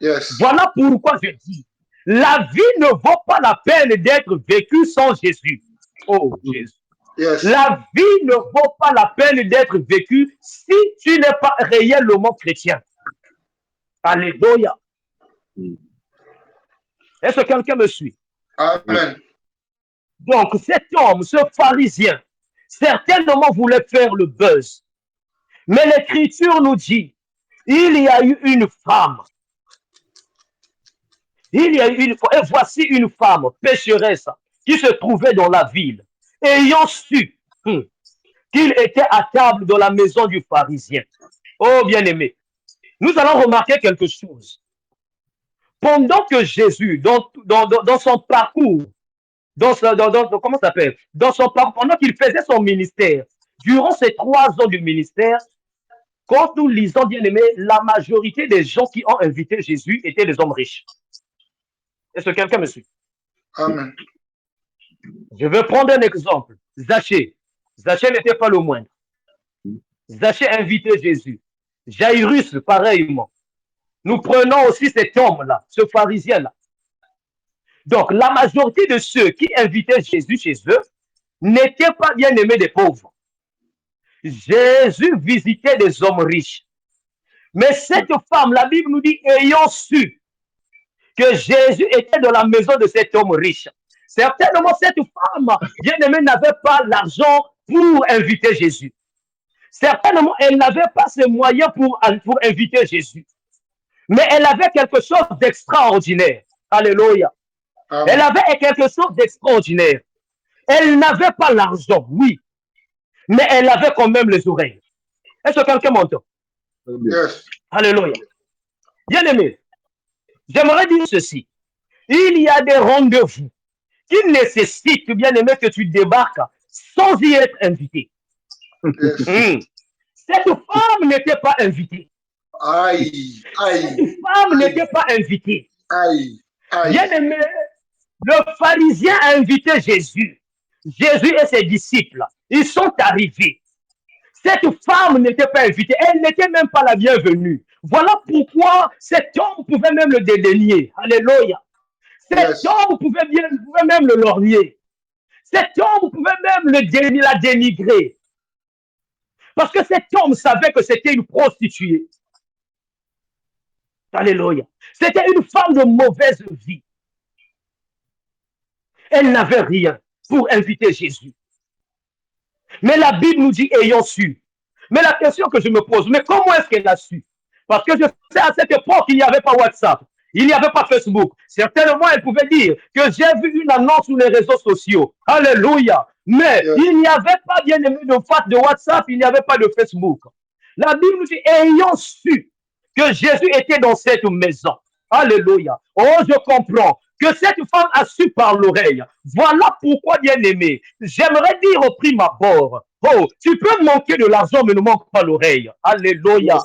Yes. Voilà pourquoi je dis, la vie ne vaut pas la peine d'être vécue sans Jésus. Oh Jésus. Yes. La vie ne vaut pas la peine d'être vécue si tu n'es pas réellement chrétien. Alléluia. Est-ce que quelqu'un me suit? Amen. Donc, cet homme, ce pharisien, certainement voulait faire le buzz. Mais l'Écriture nous dit, il y a eu une femme. Il y a eu une femme, et voici une femme pécheresse qui se trouvait dans la ville, ayant su qu'il était à table dans la maison du pharisien. Oh, bien-aimé, nous allons remarquer quelque chose. Pendant que Jésus, dans son parcours, comment ça s'appelle? Dans son parcours, pendant qu'il faisait son ministère, durant ces 3 ans du ministère, quand nous lisons, bien-aimé, la majorité des gens qui ont invité Jésus étaient des hommes riches. Est-ce que quelqu'un me suit? Amen. Je vais prendre un exemple. Zachée. Zachée n'était pas le moindre. Zachée invitait Jésus. Jairus, pareillement. Nous prenons aussi cet homme-là, ce pharisien-là. Donc, la majorité de ceux qui invitaient Jésus chez eux n'étaient pas bien aimés des pauvres. Jésus visitait des hommes riches. Mais cette femme, la Bible nous dit, ayant su que Jésus était dans la maison de cet homme riche, certainement cette femme, bien aimée, n'avait pas l'argent pour inviter Jésus. Certainement, elle n'avait pas ces moyens pour inviter Jésus. Mais elle avait quelque chose d'extraordinaire. Alléluia. Amen. Elle avait quelque chose d'extraordinaire. Elle n'avait pas l'argent, oui. Mais elle avait quand même les oreilles. Est-ce que quelqu'un m'entend? Yes. Alléluia. Bien aimé, j'aimerais dire ceci. Il y a des rendez-vous qui nécessitent, bien aimé, que tu débarques sans y être invité. Yes. Cette femme n'était pas invitée. Aïe, aïe. Cette femme n'était pas invitée. Aïe, aïe. Bien aimé, le pharisien a invité Jésus. Jésus et ses disciples, ils sont arrivés. Cette femme n'était pas invitée. Elle n'était même pas la bienvenue. Voilà pourquoi cet homme pouvait même le dédaigner. Alléluia. Cet homme pouvait même le lorgner. Cet homme pouvait même la dénigrer. Parce que cet homme savait que c'était une prostituée. Alléluia. C'était une femme de mauvaise vie. Elle n'avait rien pour inviter Jésus. Mais la Bible nous dit ayant su. Mais la question que je me pose, mais comment est-ce qu'elle a su? Parce que je sais à cette époque, il n'y avait pas WhatsApp, il n'y avait pas Facebook. Certainement, elle pouvait dire que j'ai vu une annonce sur les réseaux sociaux. Alléluia. Mais il n'y avait pas, bien aimé, de WhatsApp, il n'y avait pas de Facebook. La Bible nous dit ayant su que Jésus était dans cette maison. Alléluia. Oh, je comprends que cette femme a su par l'oreille. Voilà pourquoi, bien-aimé, j'aimerais dire au prime abord, oh, tu peux manquer de l'argent, mais ne manque pas l'oreille. Alléluia.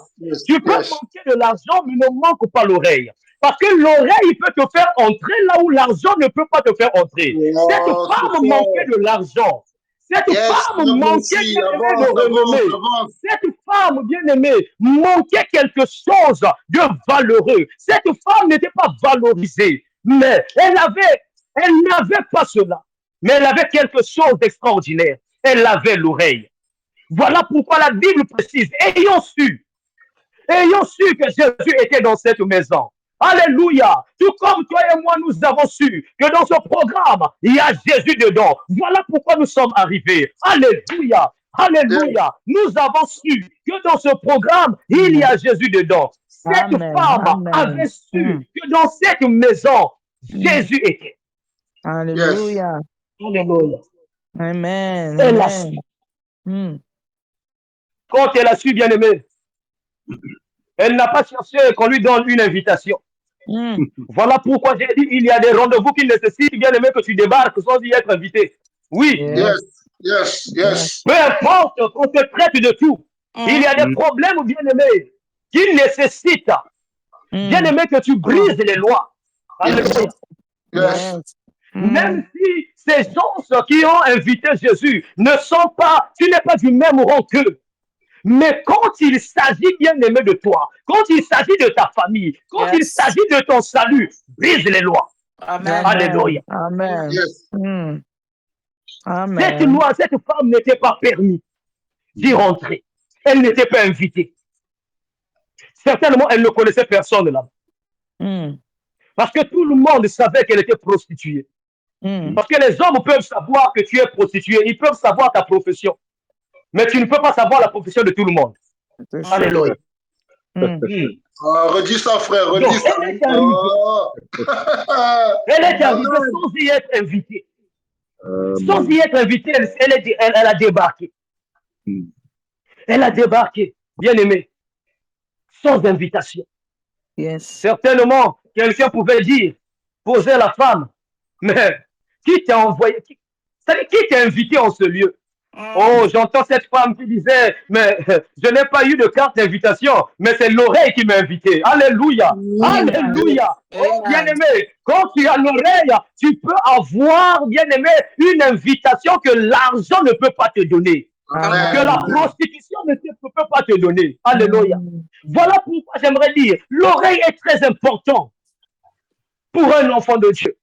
Tu peux manquer de l'argent, mais ne manque pas l'oreille. Parce que l'oreille peut te faire entrer là où l'argent ne peut pas te faire entrer. Cette femme manquait de l'argent. Cette femme manquait, bien-aimé, de renommée. Cette femme, bien-aimée, manquait quelque chose de valeureux. Cette femme n'était pas valorisée, mais elle n'avait pas cela. Mais elle avait quelque chose d'extraordinaire. Elle avait l'oreille. Voilà pourquoi la Bible précise, ayant su que Jésus était dans cette maison. Alléluia. Tout comme toi et moi, nous avons su que dans ce programme, il y a Jésus dedans. Voilà pourquoi nous sommes arrivés. Alléluia. Alléluia. Nous avons su que dans ce programme, il y a Jésus dedans. Cette femme avait su que dans cette maison, Jésus était. Alléluia. Alléluia. Amen. Elle a su. Quand elle a su, bien aimé, elle n'a pas cherché qu'on lui donne une invitation. Voilà pourquoi j'ai dit il y a des rendez-vous qui nécessitent, bien aimé, que tu débarques sans y être invité. Oui. Peu importe qu'on te traite de tout. Il y a des problèmes, bien aimé, qui nécessitent, bien aimé, que tu brises les lois. Même si ces gens qui ont invité Jésus ne sont pas, tu n'es pas du même rang qu'eux. Mais quand il s'agit, bien aimé, de toi, quand il s'agit de ta famille, quand il s'agit de ton salut, brise les lois. Amen. Alléluia. Amen. Amen. Cette loi, cette femme n'était pas permis d'y rentrer. Elle n'était pas invitée. Certainement, elle ne connaissait personne là. Parce que tout le monde savait qu'elle était prostituée. Parce que les hommes peuvent savoir que tu es prostituée, ils peuvent savoir ta profession. Mais tu ne peux pas savoir la profession de tout le monde. Alléluia. Redis ça, frère, redis ça. Elle est arrivée sans y être invitée. Sans y être invitée, elle a débarqué. Elle a débarqué, bien aimé, sans invitation. Certainement, quelqu'un pouvait dire, poser à la femme, mais qui t'a envoyé, qui t'a invité en ce lieu? Oh, j'entends cette femme qui disait, mais je n'ai pas eu de carte d'invitation, mais c'est l'oreille qui m'a invité. Alléluia. Alléluia. Oh, bien-aimé, quand tu as l'oreille, tu peux avoir, bien-aimé, une invitation que l'argent ne peut pas te donner. Que la prostitution ne peut pas te donner. Alléluia. Voilà pourquoi j'aimerais dire, l'oreille est très importante pour un enfant de Dieu.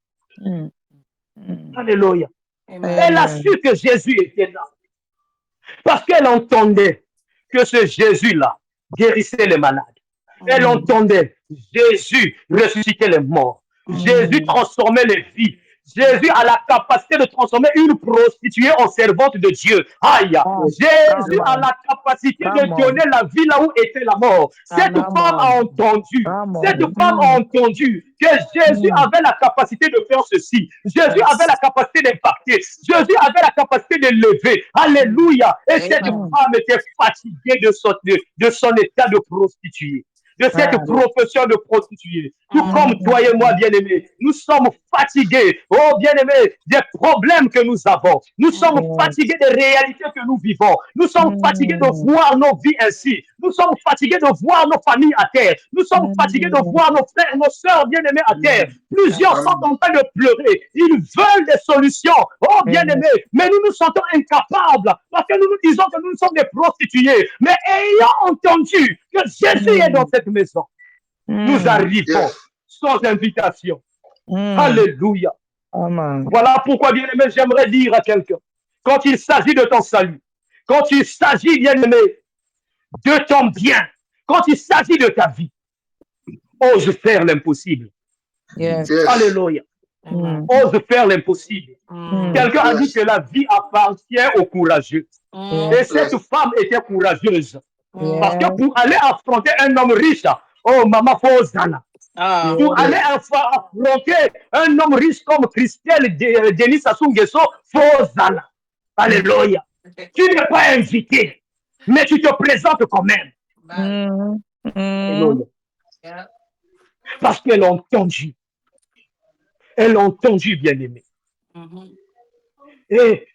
Alléluia. Elle a su que Jésus était là. Parce qu'elle entendait que ce Jésus-là guérissait les malades. Elle entendait Jésus ressuscitait les morts. Jésus transformait les vies. Jésus a la capacité de transformer une prostituée en servante de Dieu. Aïe! Jésus a la capacité de donner la vie là où était la mort. Cette femme a entendu. Cette femme a entendu que Jésus avait la capacité de faire ceci. Jésus avait la capacité d'impacter. Jésus avait la capacité de lever. Alléluia! Et cette femme était fatiguée de son état de prostituée. De cette profession de prostituée. Tout comme toi et moi, bien-aimés, nous sommes fatigués, oh bien-aimés, des problèmes que nous avons. Nous sommes fatigués des réalités que nous vivons. Nous sommes fatigués de voir nos vies ainsi. Nous sommes fatigués de voir nos familles à terre. Nous sommes fatigués de voir nos frères, nos sœurs bien-aimés à terre. Plusieurs sont en train de pleurer. Ils veulent des solutions, oh bien-aimés, mais nous nous sentons incapables parce que nous nous disons que nous sommes des prostituées. Mais ayant entendu que Jésus est dans cette maison, nous arrivons sans invitation. Alléluia. Voilà pourquoi, bien-aimé, j'aimerais dire à quelqu'un, quand il s'agit de ton salut, quand il s'agit, bien-aimé, de ton bien, quand il s'agit de ta vie, ose faire l'impossible. Alléluia. Ose faire l'impossible. Quelqu'un a dit que la vie appartient aux courageux. Et cette femme était courageuse. Parce que pour aller affronter un homme riche, oh maman, faut Zana. Pour aller affronter un homme riche comme Christelle Denis Sassou Nguesso, faut Zana. Alléluia. Tu n'es pas invité, mais tu te présentes quand même. Alléluia. Parce qu'elle a entendu. elle a entendu, bien-aimé. Et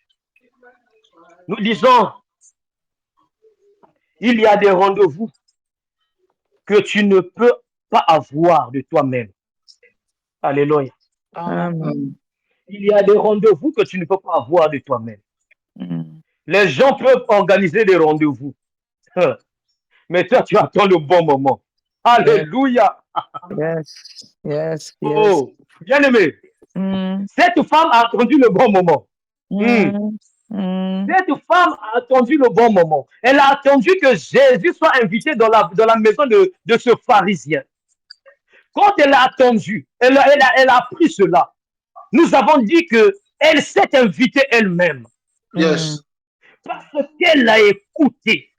nous disons, il y a des rendez-vous que tu ne peux pas avoir de toi-même. Alléluia. Amen. Il y a des rendez-vous que tu ne peux pas avoir de toi-même. Mm. Les gens peuvent organiser des rendez-vous. Mais toi, tu attends le bon moment. Alléluia. Yes. Yes. Yes. Oh, bien-aimé, Mm. cette femme a attendu le bon moment. Mm. Mm. Cette femme a attendu le bon moment. Elle a attendu que Jésus soit invité dans la maison de ce pharisien. Quand elle a attendu, elle a appris cela. Nous avons dit qu'elle s'est invitée elle-même Yes. parce qu'elle a écouté.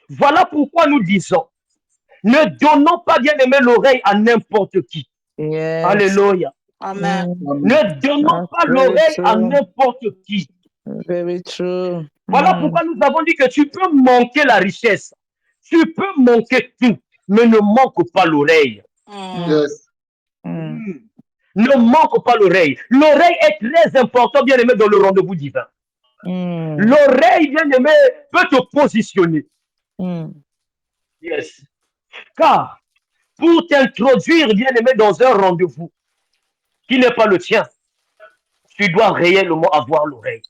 Voilà pourquoi nous disons, ne donnons pas, bien aimé, l'oreille à n'importe qui. Yes. Alléluia. Amen. Ne donnons That's pas very l'oreille à true. n'importe qui. Very true. Voilà pourquoi nous avons dit que tu peux manquer la richesse, tu peux manquer tout, mais ne manque pas l'oreille. Yes. Ne manque pas l'oreille. L'oreille est très importante, bien aimé, dans le rendez-vous divin. L'oreille, bien aimé, peut te positionner. Yes. Car pour t'introduire, bien aimé, dans un rendez-vous qui n'est pas le tien, tu dois réellement avoir l'oreille.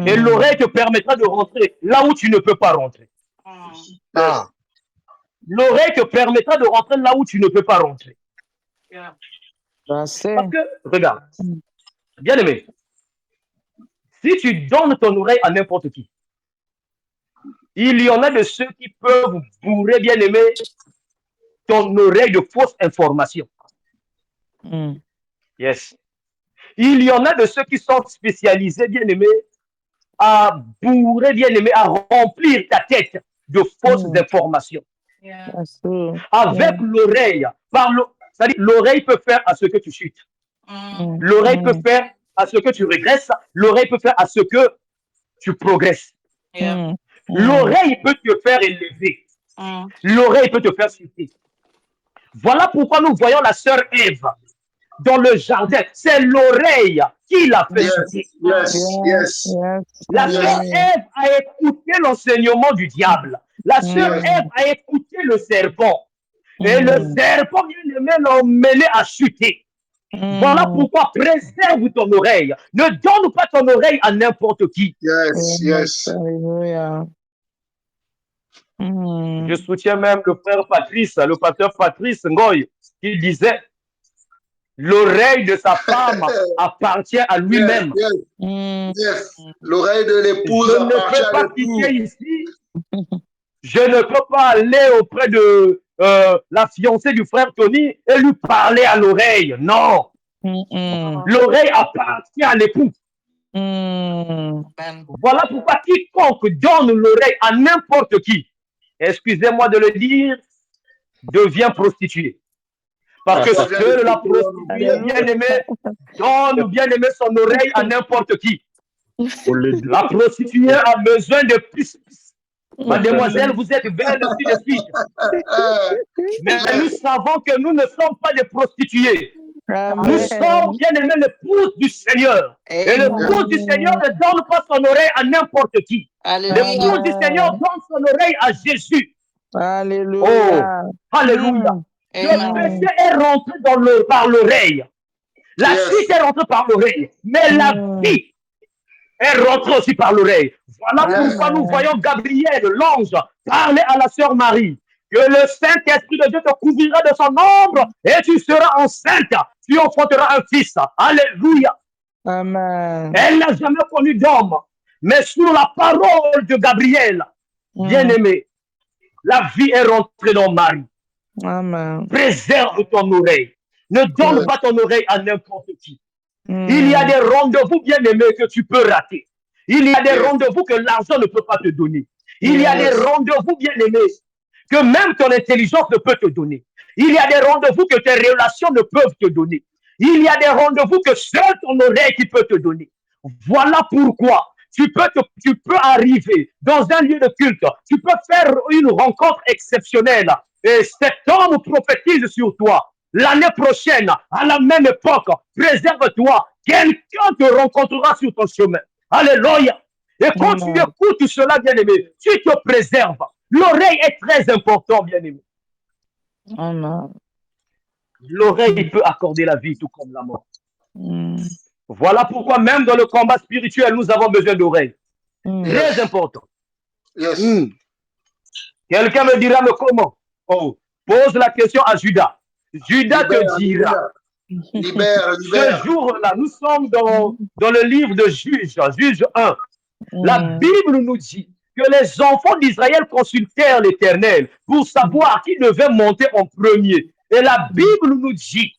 Et l'oreille te permettra de rentrer là où tu ne peux pas rentrer. Yes. L'oreille te permettra de rentrer là où tu ne peux pas rentrer. That's Parce it. que, regarde, bien aimé, si tu donnes ton oreille à n'importe qui, il y en a de ceux qui peuvent bourrer, bien aimé, ton oreille de fausses informations. Yes. Il y en a de ceux qui sont spécialisés, bien aimé, à bourrer, bien aimé, à remplir ta tête de fausses informations. That's true. Avec l'oreille, c'est-à-dire l'oreille peut faire à ce que tu chutes. L'oreille peut faire à ce que tu régresses. L'oreille peut faire à ce que tu progresses. L'oreille peut te faire élever. L'oreille peut te faire chuter. Voilà pourquoi nous voyons la sœur Ève dans le jardin. C'est l'oreille qui l'a fait chuter. Yes. La sœur Ève a écouté l'enseignement du diable. La sœur Ève a écouté le serpent. Et le serpent, bien aimé, l'a emmené à chuter. Voilà pourquoi préserve ton oreille. Ne donne pas ton oreille à n'importe qui. Yes. Hallelujah. Je soutiens même le frère Patrice, le pasteur Patrice Ngoy, qui disait l'oreille de sa femme appartient à lui-même. Yes. L'oreille de l'épouse Je ne appartient peux à pas l'époux. quitter ici. Je ne peux pas aller auprès de la fiancée du frère Tony et lui parler à l'oreille. Non. L'oreille appartient à l'époux. Voilà pourquoi quiconque donne l'oreille à n'importe qui, excusez-moi de le dire, devient prostituée. Parce que seule la prostituée bien-aimée donne bien-aimé son oreille à n'importe qui. La prostituée a besoin de plus. Mademoiselle, vous êtes belle aussi de suite. Mais nous savons que nous ne sommes pas des prostituées. Nous sommes bien aimés l'épouse du Seigneur. Et l'épouse du Seigneur ne donne pas son oreille à n'importe qui. L'épouse du Seigneur donne son oreille à Jésus. Alléluia. Oh, alléluia. Le péché est rentré par l'oreille. La chute est rentrée par l'oreille. Mais la vie est rentrée aussi par l'oreille. Voilà pourquoi nous voyons Gabriel, l'ange, parler à la sœur Marie. Que le Saint-Esprit de Dieu te couvrira de son ombre et tu seras enceinte. Tu enfanteras un fils. Alléluia. Amen. Elle n'a jamais connu d'homme. Mais sous la parole de Gabriel, bien-aimé, la vie est rentrée dans Marie. Amen. Préserve ton oreille. Ne donne pas ton oreille à n'importe qui. Il y a des rendez-vous, bien-aimés, que tu peux rater. Il y a des rendez-vous que l'argent ne peut pas te donner. Il y a des rendez-vous, bien-aimés, que même ton intelligence ne peut te donner. Il y a des rendez-vous que tes relations ne peuvent te donner. Il y a des rendez-vous que seul ton oreille qui peut te donner. Voilà pourquoi tu peux arriver dans un lieu de culte. Tu peux faire une rencontre exceptionnelle. Et cet homme prophétise sur toi. l'année prochaine, à la même époque, préserve-toi. Quelqu'un te rencontrera sur ton chemin. Alléluia. Et quand tu Amen. écoutes cela, bien-aimé, tu te préserves. L'oreille est très important, bien-aimé. Amen. L'oreille peut accorder la vie tout comme la mort. Mm. Voilà pourquoi même dans le combat spirituel, nous avons besoin d'oreilles. Mm. Yes. Très important. Yes. Quelqu'un me dira, mais comment? Oh, pose la question à Judas. Judas te Libère, dira. libère, Ce libère. jour-là, nous sommes dans le livre de Juge, Juge 1. La Bible nous dit que les enfants d'Israël consultèrent l'Éternel pour savoir qui devait monter en premier. Et la Bible nous dit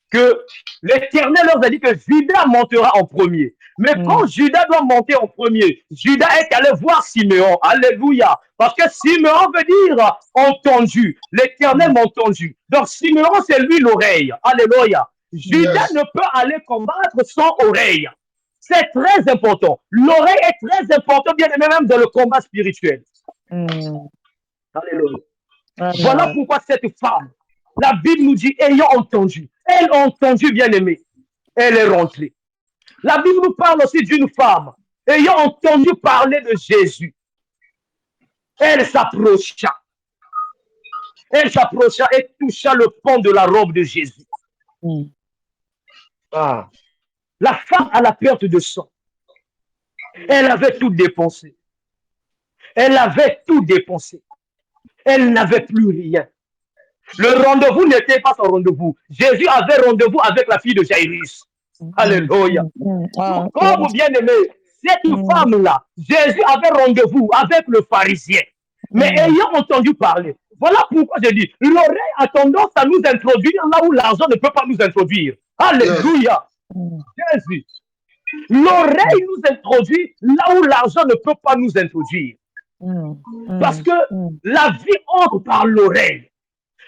que l'Éternel leur a dit que Judas montera en premier. Mais quand Judas doit monter en premier, Judas est allé voir Simeon. Alléluia. Parce que Simeon veut dire entendu. L'Éternel m'a entendu. Donc Simeon, c'est lui l'oreille. Alléluia. Judas ne peut aller combattre sans oreille. C'est très important. L'oreille est très importante, bien aimé, même dans le combat spirituel. Alléluia. Voilà pourquoi cette femme, la Bible nous dit, ayant entendu, elle a entendu, bien aimé, elle est rentrée. La Bible nous parle aussi d'une femme, ayant entendu parler de Jésus. Elle s'approcha. Elle s'approcha et toucha le pont de la robe de Jésus. Ah. La femme à la perte de sang. Elle avait tout dépensé. Elle avait tout dépensé. Elle n'avait plus rien. Le rendez-vous n'était pas son rendez-vous. Jésus avait rendez-vous avec la fille de Jairus. Alléluia. Comme bien aimé, cette femme-là, Jésus avait rendez-vous avec le pharisien. Mais ayant entendu parler, voilà pourquoi je dis, l'oreille a tendance à nous introduire là où l'argent ne peut pas nous introduire. Alléluia. Jésus. L'oreille nous introduit là où l'argent ne peut pas nous introduire. Parce que la vie entre par l'oreille.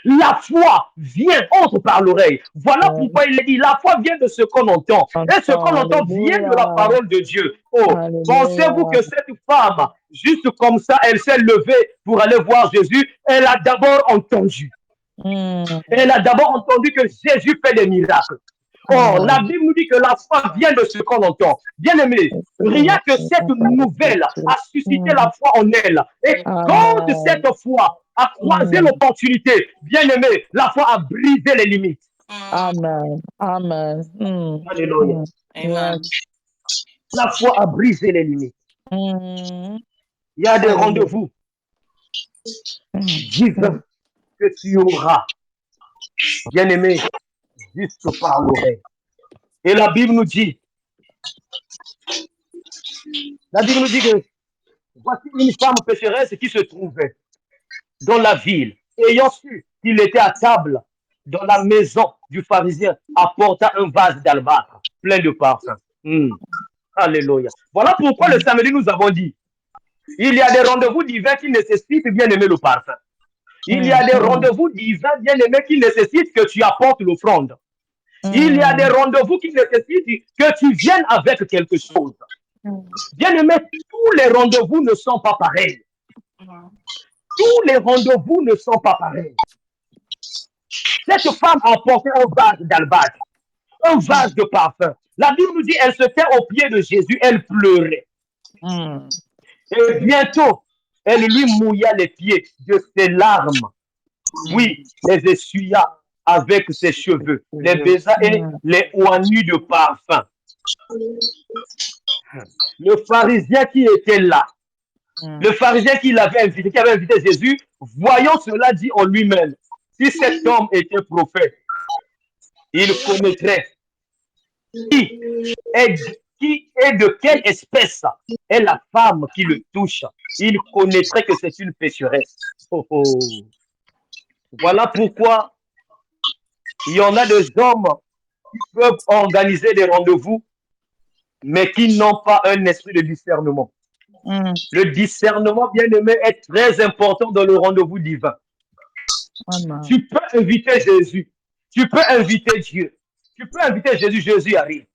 La foi vient, entre par l'oreille. Voilà pourquoi il est dit, la foi vient de ce qu'on entend. Et ce qu'on entend vient de la parole de Dieu. Oh, pensez-vous que cette femme, juste comme ça, elle s'est levée pour aller voir Jésus, elle a d'abord entendu. Elle a d'abord entendu que Jésus fait des miracles. Or, la Bible nous dit que la foi vient de ce qu'on entend. Bien aimé, rien que cette nouvelle a suscité la foi en elle. Et quand cette foi a croisé l'opportunité, bien aimé, la foi a brisé les limites. Amen. Amen. Alléluia. Amen. La foi a brisé les limites. Il y a des rendez-vous divins que tu auras, bien aimé, juste par l'oreille. Et la Bible nous dit que voici une femme pécheresse qui se trouvait dans la ville, ayant su qu'il était à table dans la maison du pharisien, apporta un vase d'albâtre plein de parfums. Alléluia. Voilà pourquoi le samedi nous avons dit, il y a des rendez-vous divins qui nécessitent bien aimer le parfum. Il y a des rendez-vous divins bien aimés qui nécessitent que tu apportes l'offrande. Il y a des rendez-vous qui nécessitent que tu viennes avec quelque chose. Bien aimé, tous les rendez-vous ne sont pas pareils. Tous les rendez-vous ne sont pas pareils. Cette femme a apporté un vase d'albâtre, un vase de parfum. La Bible nous dit, elle se tient aux pieds de Jésus, elle pleurait. Et bientôt, elle lui mouilla les pieds de ses larmes. Oui, les essuya avec ses cheveux, les baisa et les oignit de parfum. Le pharisien qui était là, le pharisien qui l'avait invité, qui avait invité Jésus, voyant cela, dit en lui-même, si cet homme était prophète, il connaîtrait qui est de quelle espèce est la femme qui le touche. Il connaîtrait que c'est une pécheresse. Oh, oh. Voilà pourquoi il y en a des hommes qui peuvent organiser des rendez-vous, mais qui n'ont pas un esprit de discernement. Le discernement, bien aimé, est très important dans le rendez-vous divin. Tu peux inviter Jésus, tu peux inviter Dieu, tu peux inviter Jésus, Jésus arrive.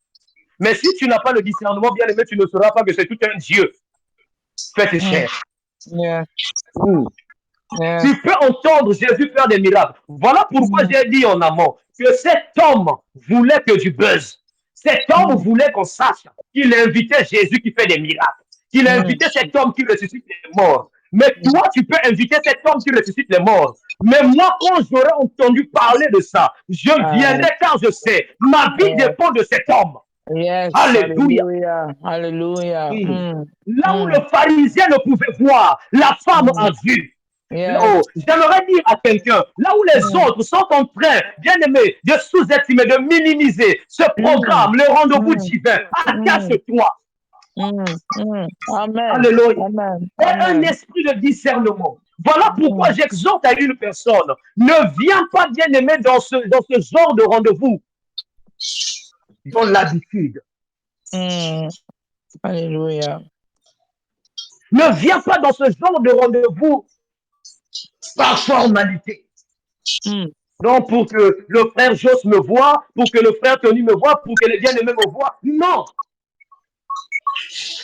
Mais si tu n'as pas le discernement, bien aimé, tu ne sauras pas que c'est tout un Dieu fait chair. Yes. Tu peux entendre Jésus faire des miracles. Voilà pourquoi j'ai dit en amont que cet homme voulait que du buzz. Cet homme voulait qu'on sache qu'il invitait Jésus qui fait des miracles, qu'il invitait cet homme qui ressuscite les morts. Mais toi, tu peux inviter cet homme qui ressuscite les morts. Mais moi, quand j'aurai entendu parler de ça, je viendrai car je sais, ma vie dépend de cet homme. Yes. Alléluia. Hallelujah. Là où le pharisien ne pouvait voir, la femme a vu. Yes. Oh, j'aimerais dire à quelqu'un, là où les autres sont en train, bien aimé, de sous-estimer, de minimiser ce programme, le rendez-vous divin, attache-toi. Amen. Alléluia. Amen. Et un esprit de discernement. Voilà pourquoi j'exhorte à une personne, ne viens pas, bien aimé, dans ce genre de rendez-vous, dans l'habitude. Alléluia. Ne viens pas dans ce genre de rendez-vous par formalité. Donc, pour que le frère Jos me voie, pour que le frère Tony me voie, pour que les bien-aimés me voient. Non.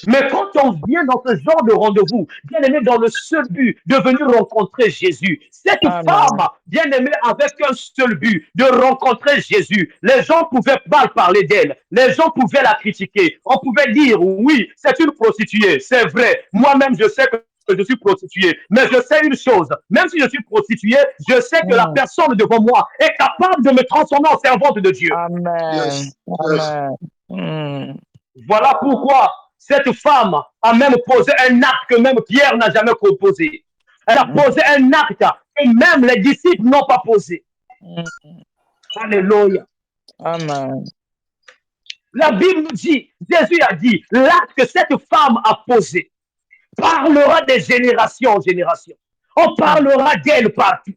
Mais quand on vient dans ce genre de rendez-vous, bien-aimé, dans le seul but de venir rencontrer Jésus, cette femme, bien-aimée, avec un seul but, de rencontrer Jésus, les gens pouvaient mal parler d'elle, les gens pouvaient la critiquer, on pouvait dire, oui, c'est une prostituée, c'est vrai, moi-même je sais que je suis prostituée, mais je sais une chose, même si je suis prostituée, je sais que la personne devant moi est capable de me transformer en servante de Dieu. Amen. Amen. Voilà pourquoi cette femme a même posé un acte que même Pierre n'a jamais posé. Elle a posé un acte que même les disciples n'ont pas posé. Alléluia. Amen. La Bible nous dit, Jésus a dit, l'acte que cette femme a posé parlera des générations en génération. On parlera d'elle partout.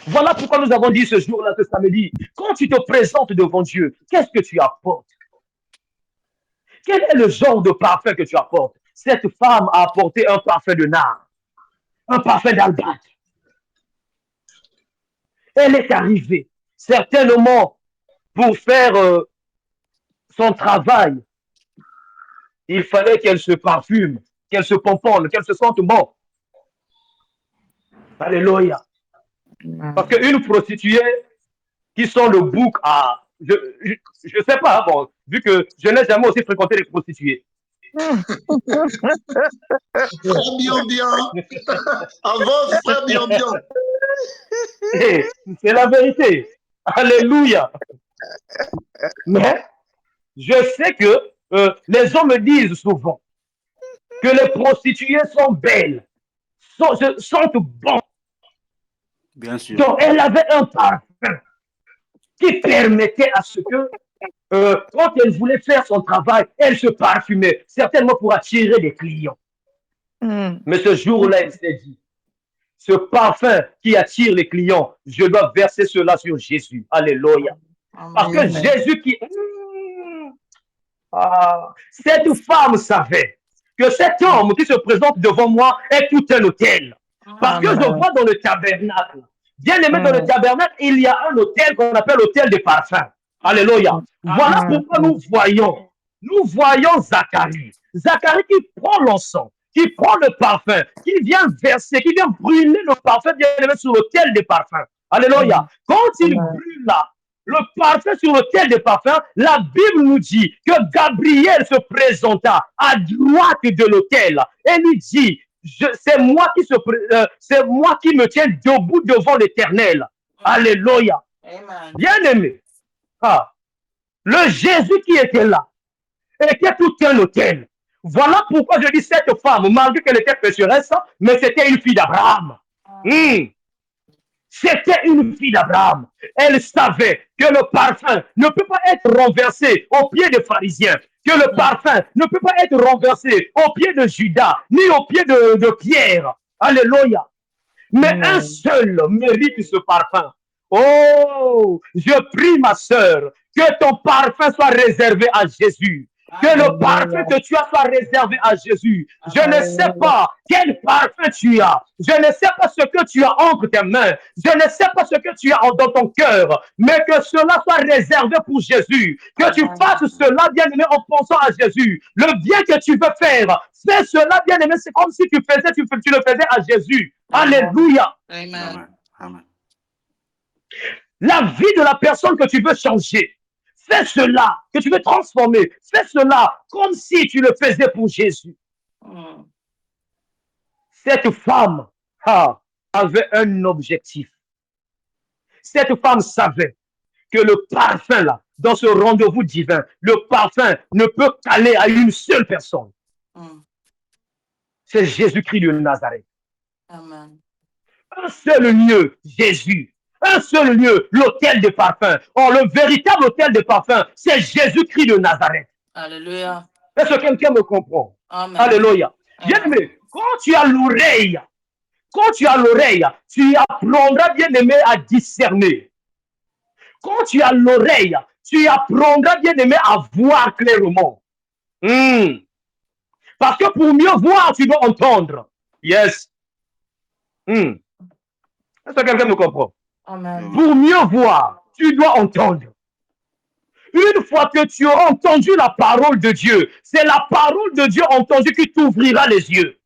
Voilà pourquoi nous avons dit ce jour-là, ce samedi, quand tu te présentes devant Dieu, qu'est-ce que tu apportes? Quel est le genre de parfum que tu apportes? Cette femme a apporté un parfum de nard, un parfum d'albâtre. Elle est arrivée, certainement, pour faire son travail. Il fallait qu'elle se parfume, qu'elle se pomponne, qu'elle se sente bon. Alléluia. Parce qu'une prostituée qui sent le bouc à... Je ne sais pas, bon, vu que je n'ai jamais aussi fréquenté les prostituées. Frère bien. Avance, frère bien. C'est la vérité. Alléluia. Mais je sais que les hommes me disent souvent que les prostituées sont belles, sont bonnes. Bien sûr. Donc, elle avait un parfum qui permettait à ce que, quand elle voulait faire son travail, elle se parfumait, certainement pour attirer des clients. Mais ce jour-là, elle s'est dit, ce parfum qui attire les clients, je dois verser cela sur Jésus. Alléluia. Parce que Jésus qui... cette femme savait que cet homme qui se présente devant moi est tout un hôtel. Parce que je vois dans le tabernacle, bien aimé, dans le tabernacle, il y a un hôtel qu'on appelle l'hôtel des parfums. Alléluia. Voilà pourquoi nous voyons Zacharie. Zacharie qui prend l'encens, qui prend le parfum, qui vient verser, qui vient brûler le parfum, bien aimé, sur l'autel des parfums. Alléluia. Quand il brûle là, le parfum sur l'autel des parfums, la Bible nous dit que Gabriel se présenta à droite de l'autel et lui dit, c'est moi qui me tiens debout devant l'Éternel. Alléluia. Bien aimé. Le Jésus qui était là était tout un hôtel. Voilà pourquoi je dis cette femme, malgré qu'elle était pécheresse, mais c'était une fille d'Abraham. C'était une fille d'Abraham. Elle savait que le parfum ne peut pas être renversé aux pieds des pharisiens, que le parfum ne peut pas être renversé aux pieds de Judas, ni aux pieds de Pierre. Alléluia. Mais un seul mérite ce parfum. Oh, je prie ma sœur, que ton parfum soit réservé à Jésus. Que le parfum que tu as soit réservé à Jésus. Je ne sais pas quel parfum tu as. Je ne sais pas ce que tu as entre tes mains. Je ne sais pas ce que tu as dans ton cœur. Mais que cela soit réservé pour Jésus. Que tu fasses cela, bien-aimé, en pensant à Jésus. Le bien que tu veux faire, fais cela, bien-aimé. C'est comme si tu le faisais à Jésus. Alléluia. Amen. Amen. La vie de la personne que tu veux changer. Fais cela, que tu veux transformer. Fais cela comme si tu le faisais pour Jésus. Cette femme avait un objectif. Cette femme savait que le parfum, là, dans ce rendez-vous divin, le parfum ne peut qu'aller à une seule personne. C'est Jésus-Christ de Nazareth. Amen. Un seul lieu, Jésus. Un seul lieu, l'autel de parfum. Or, le véritable autel de parfum, c'est Jésus-Christ de Nazareth. Alléluia. Est-ce que quelqu'un me comprend? Amen. Alléluia. Bien-aimé, quand tu as l'oreille, tu apprendras, bien-aimé, à discerner. Quand tu as l'oreille, tu apprendras, bien-aimé, à voir clairement. Parce que pour mieux voir, tu dois entendre. Yes. Est-ce que quelqu'un me comprend? Amen. Pour mieux voir, tu dois entendre. Une fois que tu auras entendu la parole de Dieu, c'est la parole de Dieu entendue qui t'ouvrira les yeux.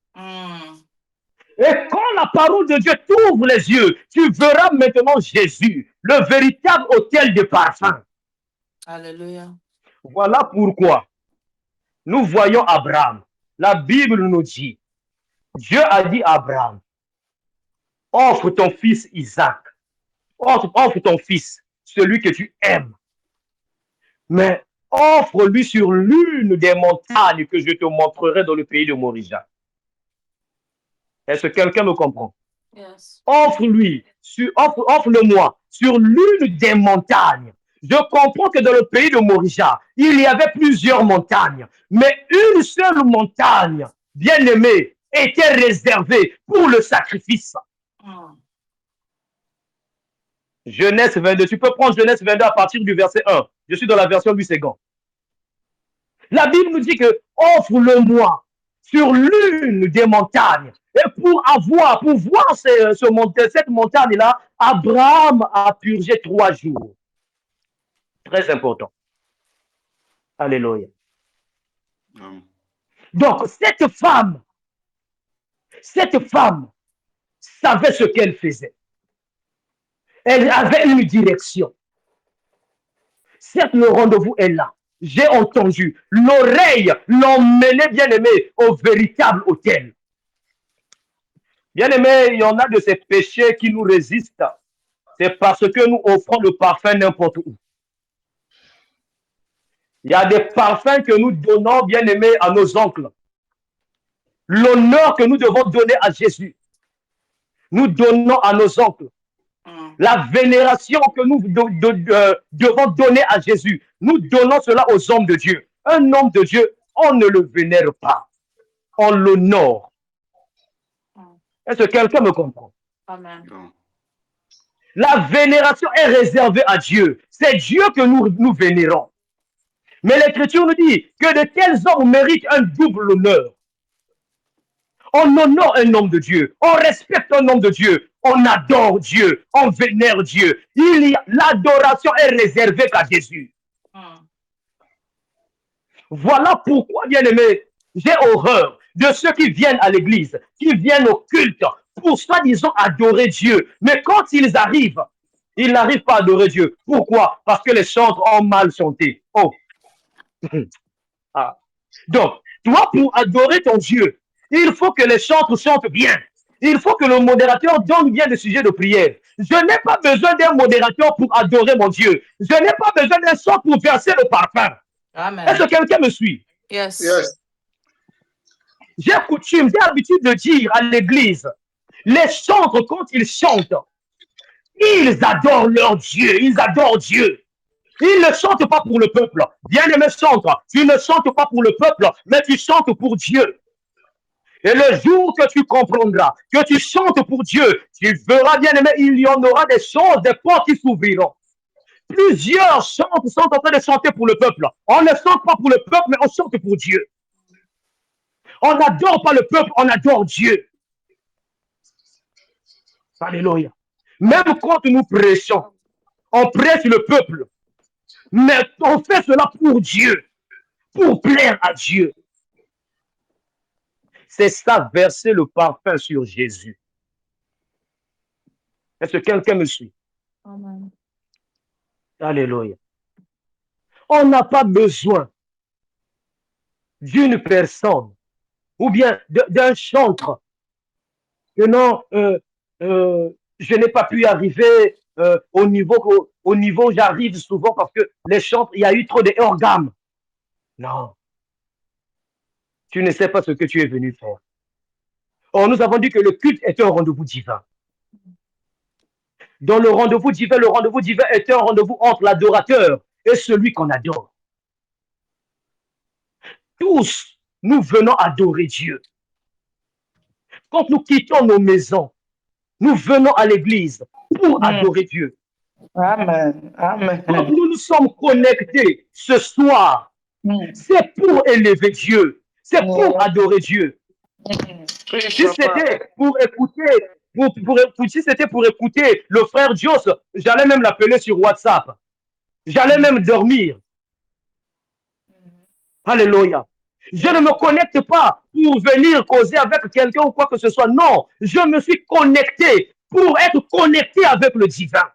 Et quand la parole de Dieu t'ouvre les yeux, tu verras maintenant Jésus, le véritable autel de parfum. Alléluia. Voilà pourquoi nous voyons Abraham. La Bible nous dit, Dieu a dit à Abraham, offre ton fils Isaac, offre ton fils, celui que tu aimes. Mais offre-lui sur l'une des montagnes que je te montrerai dans le pays de Moria. Est-ce que quelqu'un me comprend? Yes. Offre-le-moi sur l'une des montagnes. Je comprends que dans le pays de Moria, il y avait plusieurs montagnes, mais une seule montagne, bien-aimée, était réservée pour le sacrifice. Genèse 22. Tu peux prendre Genèse 22 à partir du verset 1. Je suis dans la version Louis II. La Bible nous dit que offre-le-moi sur l'une des montagnes. Et pour voir cette montagne-là, Abraham a purgé 3 jours. Très important. Alléluia. Donc, cette femme savait ce qu'elle faisait. Elle avait une direction. Certes, le rendez-vous est là. J'ai entendu. L'oreille l'emmenait, bien-aimé, au véritable autel. Bien-aimé, il y en a de ces péchés qui nous résistent. C'est parce que nous offrons le parfum n'importe où. Il y a des parfums que nous donnons, bien-aimé, à nos oncles. L'honneur que nous devons donner à Jésus, nous donnons à nos oncles. La vénération que nous devons donner à Jésus, nous donnons cela aux hommes de Dieu. Un homme de Dieu, on ne le vénère pas, on l'honore. Est-ce que quelqu'un me comprend? Amen. La vénération est réservée à Dieu. C'est Dieu que nous vénérons. Mais l'Écriture nous dit que de tels hommes méritent un double honneur. On honore un homme de Dieu, on respecte un homme de Dieu, on adore Dieu, on vénère Dieu. L'adoration est réservée qu'à Jésus. Voilà pourquoi, bien-aimé, j'ai horreur de ceux qui viennent à l'église, qui viennent au culte pour soi-disant adorer Dieu. Mais quand ils arrivent, ils n'arrivent pas à adorer Dieu. Pourquoi? Parce que les chantres ont mal chanté. Oh. Donc, toi, pour adorer ton Dieu, il faut que les chantres chantent bien. Il faut que le modérateur donne bien des sujets de prière. Je n'ai pas besoin d'un modérateur pour adorer mon Dieu. Je n'ai pas besoin d'un son pour verser le parfum. Amen. Est-ce que quelqu'un me suit? Yes. J'ai l'habitude de dire à l'église, les chantres, quand ils chantent, ils adorent leur Dieu, ils adorent Dieu. Ils ne chantent pas pour le peuple. Bien-aimé chantre, tu ne chantes pas pour le peuple, mais tu chantes pour Dieu. Et le jour que tu comprendras que tu chantes pour Dieu, tu verras, bien-aimé, il y en aura des choses, des portes qui s'ouvriront. Plusieurs chantent, sont en train de chanter pour le peuple. On ne chante pas pour le peuple, mais on chante pour Dieu. On n'adore pas le peuple, on adore Dieu. Alléluia. Même quand nous prêchons, on prêche le peuple, mais on fait cela pour Dieu, pour plaire à Dieu. C'est ça, verser le parfum sur Jésus. Est-ce que quelqu'un me suit? Amen. Alléluia. On n'a pas besoin d'une personne ou bien d'un chantre que non, je n'ai pas pu arriver au niveau où j'arrive souvent parce que les chantres, il y a eu trop de hors gamme. Non. Tu ne sais pas ce que tu es venu faire. Or, nous avons dit que le culte est un rendez-vous divin. Dans le rendez-vous divin est un rendez-vous entre l'adorateur et celui qu'on adore. Tous, nous venons adorer Dieu. Quand nous quittons nos maisons, nous venons à l'église pour adorer Dieu. Amen. Amen. Quand nous nous sommes connectés ce soir, c'est pour élever Dieu. C'est pour adorer Dieu. Si c'était pour écouter, si c'était pour écouter le frère Joss, j'allais même l'appeler sur WhatsApp. J'allais même dormir. Alléluia. Je ne me connecte pas pour venir causer avec quelqu'un ou quoi que ce soit. Non, je me suis connecté pour être connecté avec le divin.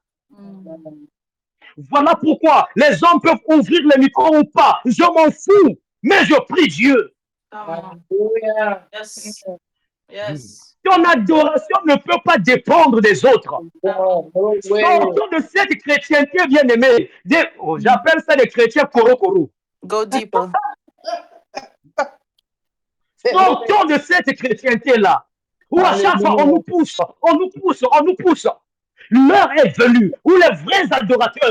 Voilà pourquoi les hommes peuvent ouvrir les micros ou pas. Je m'en fous, mais je prie Dieu. Hallelujah. Yes. Yes. Ton adoration ne peut pas dépendre des autres. Sortons de cette chrétienté bien-aimée. J'appelle ça des chrétiens koro-koro. Go deeper. Sortons de cette chrétienté-là. Où à chaque fois on nous pousse, on nous pousse, on nous pousse. L'heure est venue où les vrais adorateurs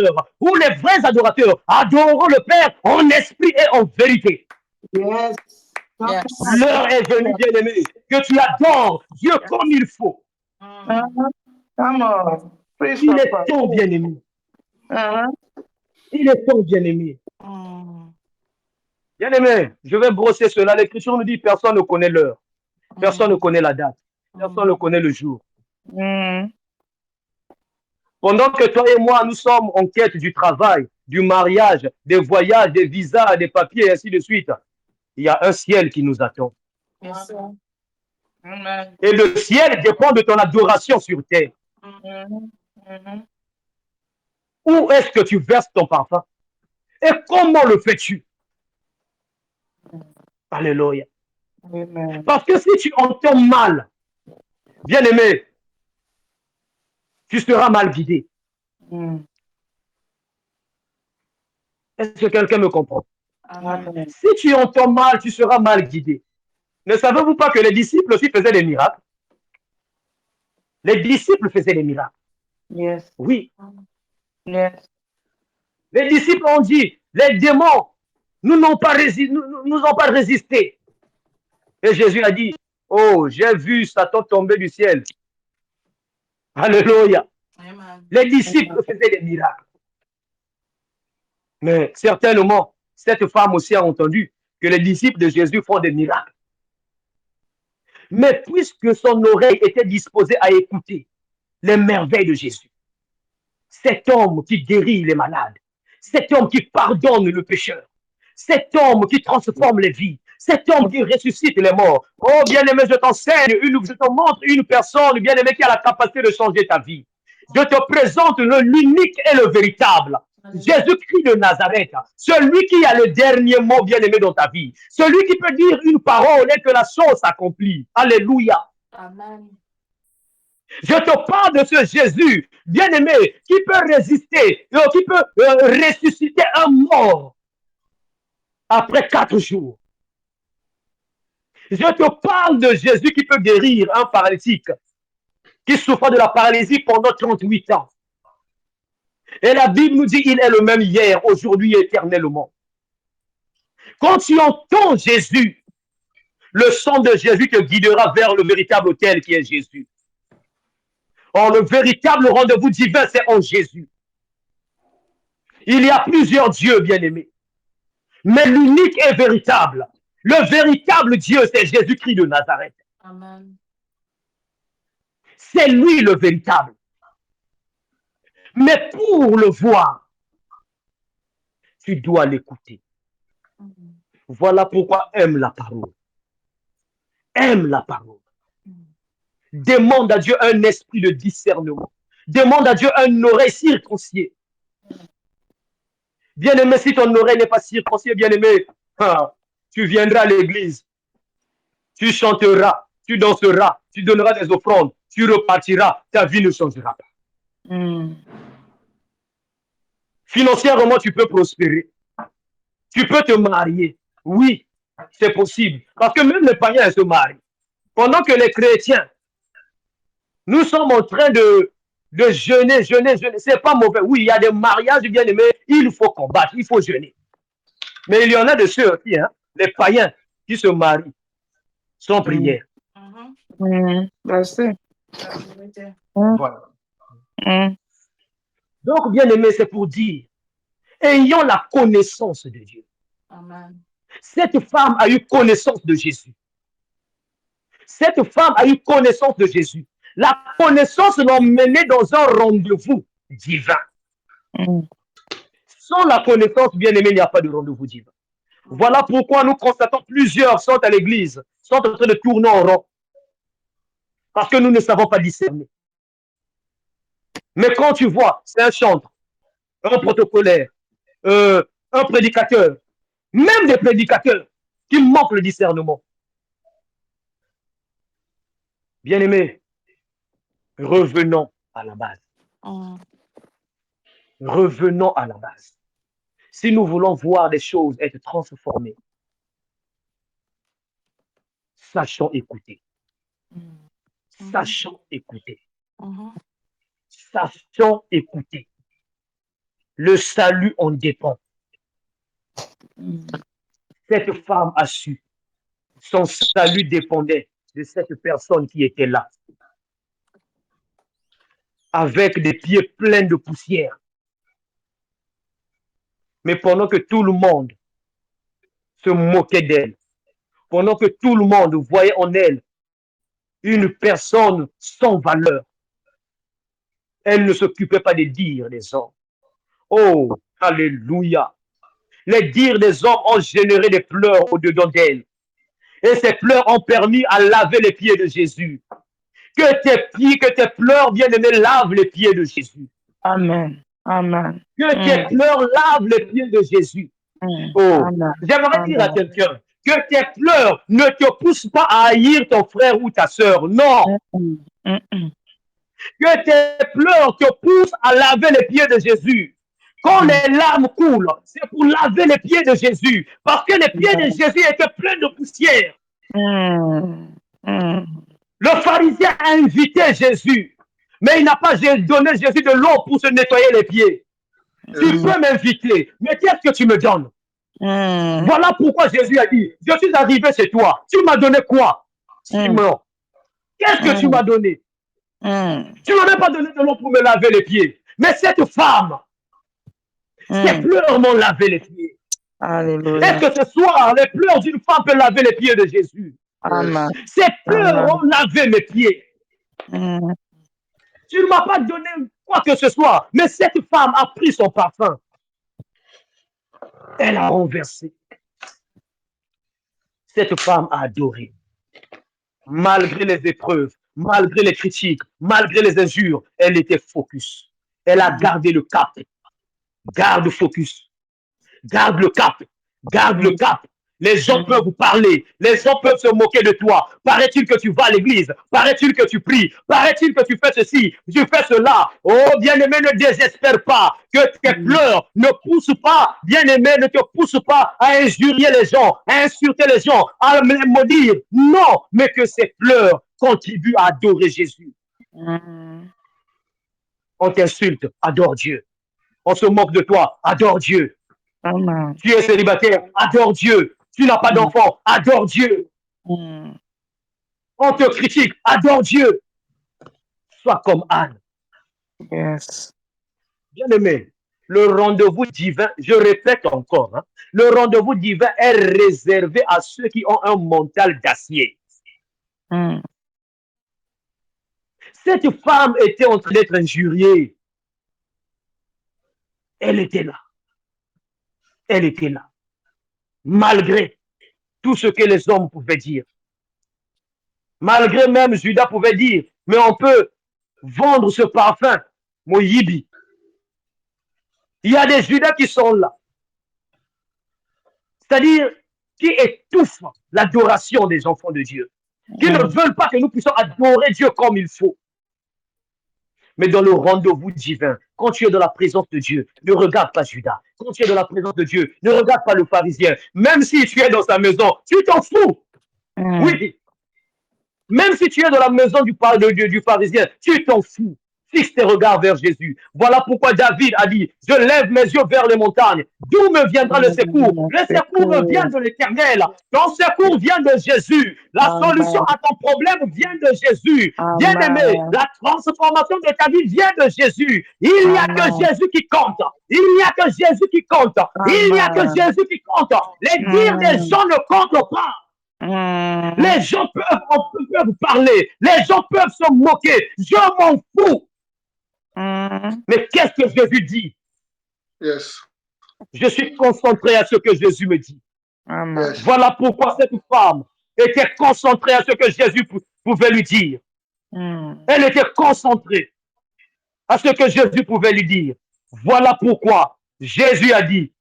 adoreront le Père en esprit et en vérité. Yes. Yes. L'heure est venue, bien-aimé, que tu adores Dieu comme il faut. Come on. Preach, Il est Papa. ton bien-aimé. Il est ton bien-aimé. Bien-aimé, je vais brosser cela. L'Écriture nous dit personne ne connaît l'heure. Personne ne connaît la date. Personne ne connaît le jour. Pendant que toi et moi, nous sommes en quête du travail, du mariage, des voyages, des visas, des papiers, et ainsi de suite, il y a un ciel qui nous attend. Yes, sir. Amen. Et le ciel dépend de ton adoration sur terre. Où est-ce que tu verses ton parfum? Et comment le fais-tu? Alléluia. Amen. Parce que si tu entends mal, bien-aimé, tu seras mal guidé. Est-ce que quelqu'un me comprend? Amen. Si tu entends mal, tu seras mal guidé. Ne savez-vous pas que les disciples aussi faisaient des miracles? Les disciples faisaient des miracles. Yes. Oui. Yes. Les disciples ont dit, les démons nous n'ont pas résisté. Et Jésus a dit, oh, j'ai vu Satan tomber du ciel. Alléluia. Amen. Les disciples faisaient des miracles. Mais certainement, cette femme aussi a entendu que les disciples de Jésus font des miracles. Mais puisque son oreille était disposée à écouter les merveilles de Jésus, cet homme qui guérit les malades, cet homme qui pardonne le pécheur, cet homme qui transforme les vies, cet homme qui ressuscite les morts. Oh, bien-aimé, je t'enseigne, je te montre une personne, bien-aimé, qui a la capacité de changer ta vie. Je te présente l'unique et le véritable. Jésus-Christ de Nazareth, celui qui a le dernier mot, bien-aimé, dans ta vie, celui qui peut dire une parole et que la chose s'accomplit. Alléluia. Amen. Je te parle de ce Jésus, bien-aimé, qui peut résister, qui peut ressusciter un mort après 4 jours. Je te parle de Jésus qui peut guérir un paralytique qui souffre de la paralysie pendant 38 ans. Et la Bible nous dit qu'il est le même hier, aujourd'hui et éternellement. Quand tu entends Jésus, le sang de Jésus te guidera vers le véritable autel qui est Jésus. Or, le véritable rendez-vous divin, c'est en Jésus. Il y a plusieurs dieux, bien-aimés. Mais l'unique et véritable, le véritable Dieu, c'est Jésus-Christ de Nazareth. Amen. C'est lui le véritable. Mais pour le voir, tu dois l'écouter. Voilà pourquoi aime la parole. Aime la parole. Demande à Dieu un esprit de discernement. Demande à Dieu un oreille circoncis. Bien-aimé, si ton oreille n'est pas circoncis, bien-aimé, tu viendras à l'église, tu chanteras, tu danseras, tu donneras des offrandes, tu repartiras, ta vie ne changera pas. Financièrement, tu peux prospérer. Tu peux te marier. Oui, c'est possible. Parce que même les païens se marient. Pendant que les chrétiens, nous sommes en train de jeûner. C'est pas mauvais. Oui, il y a des mariages, bien aimés. Il faut combattre, il faut jeûner. Mais il y en a de ceux aussi, hein, les païens, qui se marient sans prière. Merci. Voilà. Donc, bien aimé, c'est pour dire, ayant la connaissance de Dieu. Amen. Cette femme a eu connaissance de Jésus. Cette femme a eu connaissance de Jésus. La connaissance l'a menée dans un rendez-vous divin. Sans la connaissance, bien aimé, il n'y a pas de rendez-vous divin. Voilà pourquoi nous constatons plusieurs sont à l'église, sont en train de tourner en rond. Parce que nous ne savons pas discerner. Mais quand tu vois, c'est un chantre, un protocolaire, un prédicateur, même des prédicateurs qui manquent le discernement. Bien aimé, revenons à la base. Revenons à la base. Si nous voulons voir des choses être transformées, sachons écouter. Sachons écouter. Sachons écouter. Le salut en dépend. Cette femme a su. Son salut dépendait de cette personne qui était là. Avec des pieds pleins de poussière. Mais pendant que tout le monde se moquait d'elle, pendant que tout le monde voyait en elle une personne sans valeur, elle ne s'occupait pas des dires des hommes. Oh, alléluia. Les dires des hommes ont généré des pleurs au-dedans d'elle. Et ces pleurs ont permis à laver les pieds de Jésus. Que tes pleurs, bien-aimés, lavent les pieds de Jésus. Amen. Amen. Que tes pleurs lavent les pieds de Jésus. Oh, j'aimerais dire à quelqu'un que tes pleurs ne te poussent pas à haïr ton frère ou ta sœur. Non. Que tes pleurs te poussent à laver les pieds de Jésus. Quand les larmes coulent, c'est pour laver les pieds de Jésus. Parce que les pieds de Jésus étaient pleins de poussière. Le pharisien a invité Jésus, mais il n'a pas donné Jésus de l'eau pour se nettoyer les pieds. Tu peux m'inviter, mais qu'est-ce que tu me donnes? Voilà pourquoi Jésus a dit, je suis arrivé chez toi. Tu m'as donné quoi? Simon, qu'est-ce que tu m'as donné? Tu ne m'as pas donné de l'eau pour me laver les pieds. Mais cette femme, ses pleurs m'ont lavé les pieds. Alléluia. Est-ce que ce soir, les pleurs d'une femme peuvent laver les pieds de Jésus? Amen. Ses pleurs ont lavé mes pieds. Tu ne m'as pas donné quoi que ce soit, mais cette femme a pris son parfum. Elle a renversé. Cette femme a adoré. Malgré les épreuves, malgré les critiques, malgré les injures, elle était focus. Elle a gardé le cap. Garde focus. Garde le cap. Garde le cap. Les gens peuvent vous parler. Les gens peuvent se moquer de toi. Paraît-il que tu vas à l'église? Paraît-il que tu pries? Paraît-il que tu fais ceci? Tu fais cela? Oh, bien-aimé, ne désespère pas. Que tes pleurs ne poussent pas, bien-aimé, ne te poussent pas à injurier les gens, à insulter les gens, à les maudire. Non, mais que ces pleurs contribuent à adorer Jésus. On t'insulte, adore Dieu. On se moque de toi, adore Dieu. Amen. Tu es célibataire, adore Dieu. Tu n'as pas d'enfant, adore Dieu. On te critique, adore Dieu. Sois comme Anne. Yes. Bien-aimé, le rendez-vous divin, je répète encore, hein, le rendez-vous divin est réservé à ceux qui ont un mental d'acier. Cette femme était en train d'être injuriée. Elle était là. Elle était là. Malgré tout ce que les hommes pouvaient dire. Malgré même Judas pouvait dire, mais on peut vendre ce parfum, Moyibi. Il y a des Judas qui sont là. C'est-à-dire qui étouffent l'adoration des enfants de Dieu. Qui ne veulent pas que nous puissions adorer Dieu comme il faut. Mais dans le rendez-vous divin, quand tu es dans la présence de Dieu, ne regarde pas Judas. Quand tu es dans la présence de Dieu, ne regarde pas le pharisien. Même si tu es dans sa maison, tu t'en fous. Oui. Même si tu es dans la maison du pharisien, tu t'en fous. Fixe tes regards vers Jésus. Voilà pourquoi David a dit, je lève mes yeux vers les montagnes. D'où me viendra le secours? Le secours me vient de l'Éternel. Ton secours vient de Jésus. La solution à ton problème vient de Jésus. Bien-aimé, la transformation de ta vie vient de Jésus. Il n'y a que Jésus qui compte. Il n'y a que Jésus qui compte. Il n'y a que Jésus qui compte. Les dires des gens ne comptent pas. Les gens peuvent parler. Les gens peuvent se moquer. Je m'en fous. Mais qu'est-ce que Jésus dit? Je suis concentré à ce que Jésus me dit. Voilà pourquoi cette femme était concentrée à ce que Jésus pouvait lui dire. Elle était concentrée à ce que Jésus pouvait lui dire. Voilà pourquoi Jésus a dit,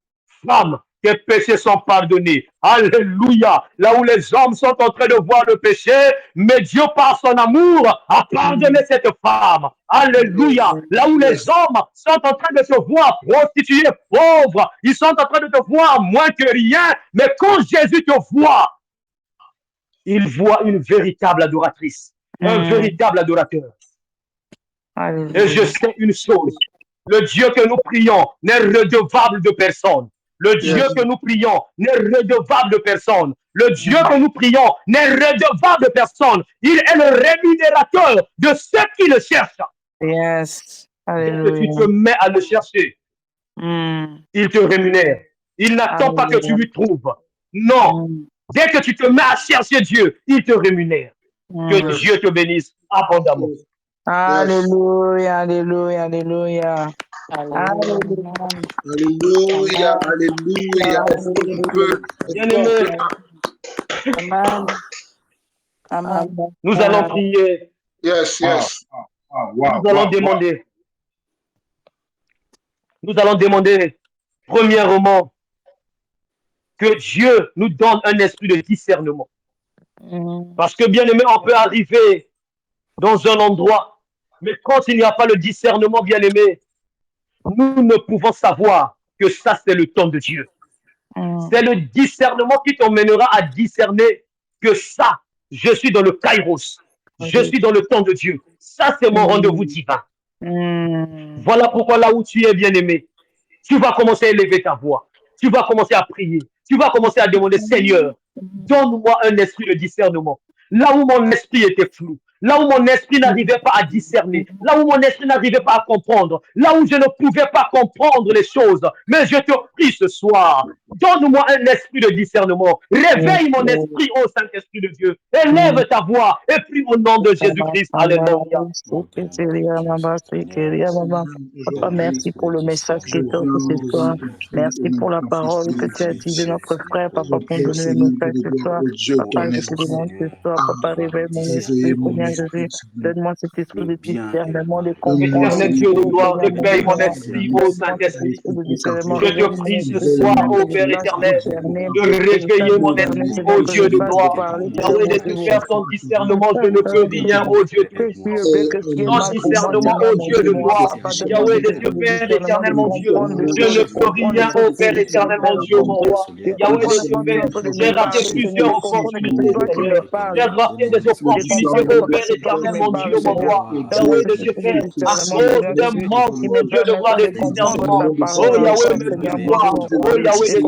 femme, tes péchés sont pardonnés. Alléluia. Là où les hommes sont en train de voir le péché, mais Dieu, par son amour, a pardonné cette femme. Alléluia. Là où les hommes sont en train de se voir prostitués, pauvres, ils sont en train de te voir moins que rien, mais quand Jésus te voit, il voit une véritable adoratrice, un véritable adorateur. Et je sais une chose, le Dieu que nous prions n'est redevable de personne. Le Dieu que nous prions n'est redevable de personne. Le Dieu que nous prions n'est redevable de personne. Il est le rémunérateur de ceux qui le cherchent. Dès que tu te mets à le chercher, il te rémunère. Il n'attend pas que tu lui trouves. Non. Dès que tu te mets à chercher Dieu, il te rémunère. Que Dieu te bénisse abondamment. Alléluia, alléluia, alléluia. Alléluia, alléluia. Nous allons prier. Nous allons demander. Nous allons demander, premièrement, que Dieu nous donne un esprit de discernement. Parce que, bien aimé, on peut arriver dans un endroit, mais quand il n'y a pas le discernement, bien aimé, nous ne pouvons savoir que ça, c'est le temps de Dieu. C'est le discernement qui t'emmènera à discerner que ça, je suis dans le Kairos. Je suis dans le temps de Dieu. Ça, c'est mon rendez-vous divin. Voilà pourquoi là où tu es, bien-aimé, tu vas commencer à élever ta voix. Tu vas commencer à prier. Tu vas commencer à demander, Seigneur, donne-moi un esprit de discernement. Là où mon esprit était flou, là où mon esprit n'arrivait pas à discerner, là où mon esprit n'arrivait pas à comprendre, là où je ne pouvais pas comprendre les choses. Mais je te prie ce soir, donne-moi un esprit de discernement. Réveille mon esprit, ô Saint-Esprit de Dieu. Élève ta voix et prie au nom de Jésus-Christ. Alléluia. Papa, merci pour le message qui est sorti ce soir. Merci pour la parole que tu as dit de notre frère, Papa, pour donner le message ce soir. Papa, je te demande ce soir, Papa, réveille mon esprit, Seigneur Jésus. Donne-moi cet esprit de discernement, de comprendre. Éternel Dieu de gloire, réveille mon esprit, ô Saint-Esprit. Je te prie ce soir, ô Père éternel, de réveiller mon esprit, ô Dieu de gloire. Yahweh, de te faire ton discernement, je ne peux rien, ô Dieu de ton discernement, ô Dieu de gloire. Yahweh, de te faire éternel, mon Dieu, je ne peux rien, ô Père éternel, mon Dieu, mon roi. Yahweh, de te faire, j'ai raté plusieurs opportunités, Seigneur. J'ai raté des opportunités, ô Père éternel, mon Dieu, mon roi. Yahweh, de te faire, à cause d'un manque, mon Dieu, de gloire, de discernement. Oh Yahweh, me gloire. Oh Yahweh, de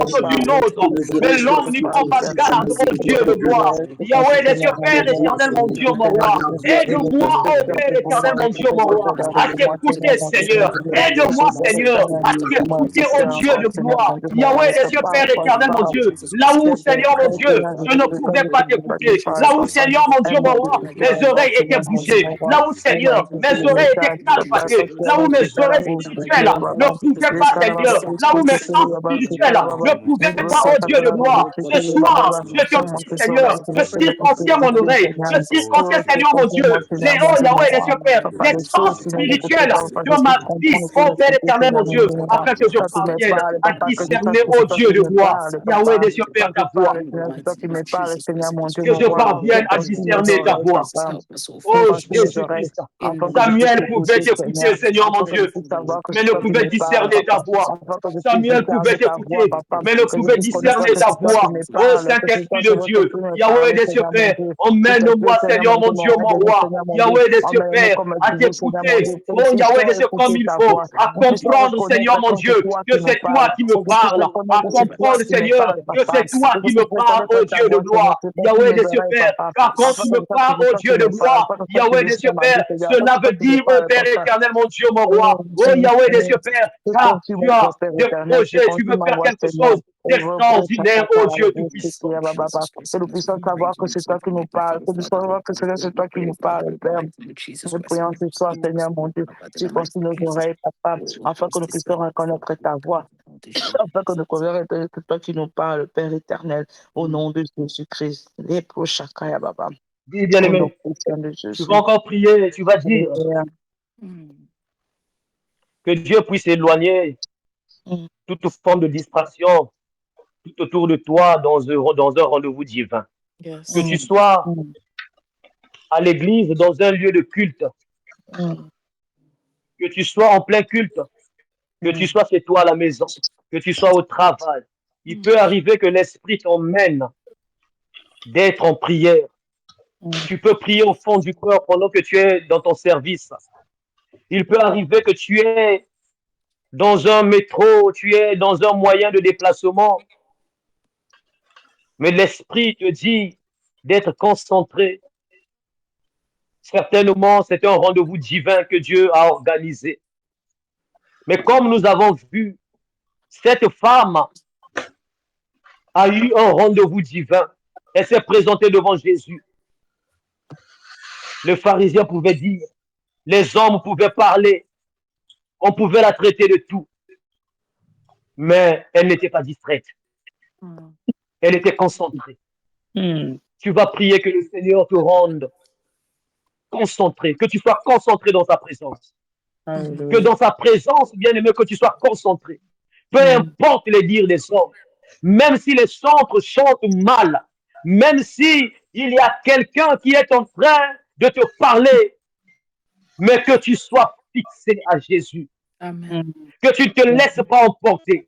sorte d'une autre. Mais l'homme n'y prend pas garde, oh Dieu de gloire. Yahweh des cieux, Père éternel, mon Dieu, mon roi. Aide-moi, oh Père éternel, mon Dieu, mon roi, à t'écouter, Seigneur. Aide-moi, Seigneur, à t'écouter, oh Dieu de gloire. Yahweh des cieux, Père éternel, mon Dieu. Là où, Seigneur, mon Dieu, je ne pouvais pas t'écouter. Là où, Seigneur, mon Dieu, mon roi, mes oreilles étaient bouchées. Là où, Seigneur, mes oreilles étaient calfatées. Là où mes oreilles spirituelles ne pouvaient pas, Seigneur. Là où mes sens spirituels ne pouvaient pas, oh Dieu de gloire. Ce soir, je te prie, Seigneur, je circonciens mon oreille. Je circonciens, Seigneur, mon Dieu, les oh Yahweh, les cieux, Père, les sens spirituels de ma vie, m'aide, oh Père éternel, mon Dieu, afin que je Toi qui me parvienne parles, à papa, que je sache discerner, que oh c'est toi Dieu qui de me gloire. parles, Yahweh papa. des cieux, Quand Père, je ta voix. parle, Seigneur, c'est toi qui me parles, Seigneur, mon Dieu, Que mon je roi, mon Dieu, parvienne à tends-tu nos discerner ta oreilles, voix. papa. Oh Tends-tu nos oreilles, Jésus-Christ, afin que je puisse Samuel pouvait t'écouter, t'écouter, Seigneur, Seigneur mon afin que je Dieu, puisse savoir que mais c'est ne toi qui pouvait me parles, discerner ta papa. voix. Afin que je puisse Samuel pouvait discerner ta voix, t'écouter, papa. mais ne Que je pouvait puisse connaître discerner que ta c'est toi qui voix. me Oh parles, que c'est toi, Saint-Esprit de Seigneur, qui Dieu, peux me Yahweh parler, des cieux, Seigneur, mon Père, Dieu. S'il te plaît, emmène-moi, Seigneur, Seigneur mon mon Dieu, Dieu, mon mon aide-moi, roi. Seigneur, mon Dieu. Yahweh des cieux, Emmène-moi, Père, comme à tu dis, Seigneur, mon t'écouter. Dieu, que nous Oh Yahweh puissions des cieux, comme écouter il ta faut, voix, à nous puissions comprendre, reconnaître Seigneur mon que Dieu, c'est toi que qui nous c'est toi parles, qui que me je puisse parles, reconnaître à que c'est toi comprendre, qui me Seigneur, parles, que papa, c'est toi que je qui puisse me parles, reconnaître oh ta Dieu de voix, Seigneur, gloire. c'est toi qui Yahweh nous des cieux, oreilles, Père, papa, car quand afin tu que me je sache que parles, c'est oh toi qui Dieu de me parles, gloire, afin que je sache que Yahweh je des suis cieux, ma vie, Père, Seigneur, afin que cela c'est toi veut qui me dire, oh parles, Père papa. éternel, mon Dieu, mon roi, Oh, oh Seigneur, Yahweh des Seigneur, cieux, Père, je car confie tu mon as corps, Père des éternel, je projets, tu confie veux ma faire voix, quelque Seigneur. chose Et repose d'extraordinaire, oh Dieu Tout-Puissant. que nous puissions savoir que c'est toi qui nous parles, que nous puissions savoir que c'est toi qui nous parles, Père. Nous prions ce soir, Seigneur, mon Dieu, circoncis nos oreilles, papa, afin que nous puissions reconnaître ta voix, afin que nous connaissions que c'est toi qui nous parles, Père éternel, au nom de Jésus-Christ. Les prochains, Baba. Dis, Au nom bien-aimé, puissant de tu vas Jésus. encore prier et tu vas dire Alléluia. que Dieu puisse éloigner Mm, toute forme de distraction tout autour de toi dans un rendez-vous divin. Que tu mm, sois mm, à l'église, dans un lieu de culte, mm, que tu sois en plein culte, que tu mm, sois chez toi à la maison, que tu sois au travail. Il peut arriver que l'Esprit t'emmène d'être en prière. mm, Tu peux prier au fond du cœur pendant que tu es dans ton service. Il peut arriver que tu es dans un métro, tu es dans un moyen de déplacement, mais l'Esprit te dit d'être concentré. Certainement, c'est un rendez-vous divin que Dieu a organisé. Mais comme nous avons vu, cette femme a eu un rendez-vous divin. Elle s'est présentée devant Jésus. Le pharisien pouvait dire, les hommes pouvaient parler, on pouvait la traiter de tout, mais elle n'était pas distraite. Elle était concentrée. mm. Tu vas prier que le Seigneur te rende concentré, que tu sois concentré dans sa présence. Que Alléluia. dans sa présence, bien aimé, que tu sois concentré. Peu Mm, importe les dires des hommes, même si les chantres chantent mal, même si il y a quelqu'un qui est en train de te parler, mais que tu sois fixé à Jésus, mm, que tu ne te laisses pas emporter,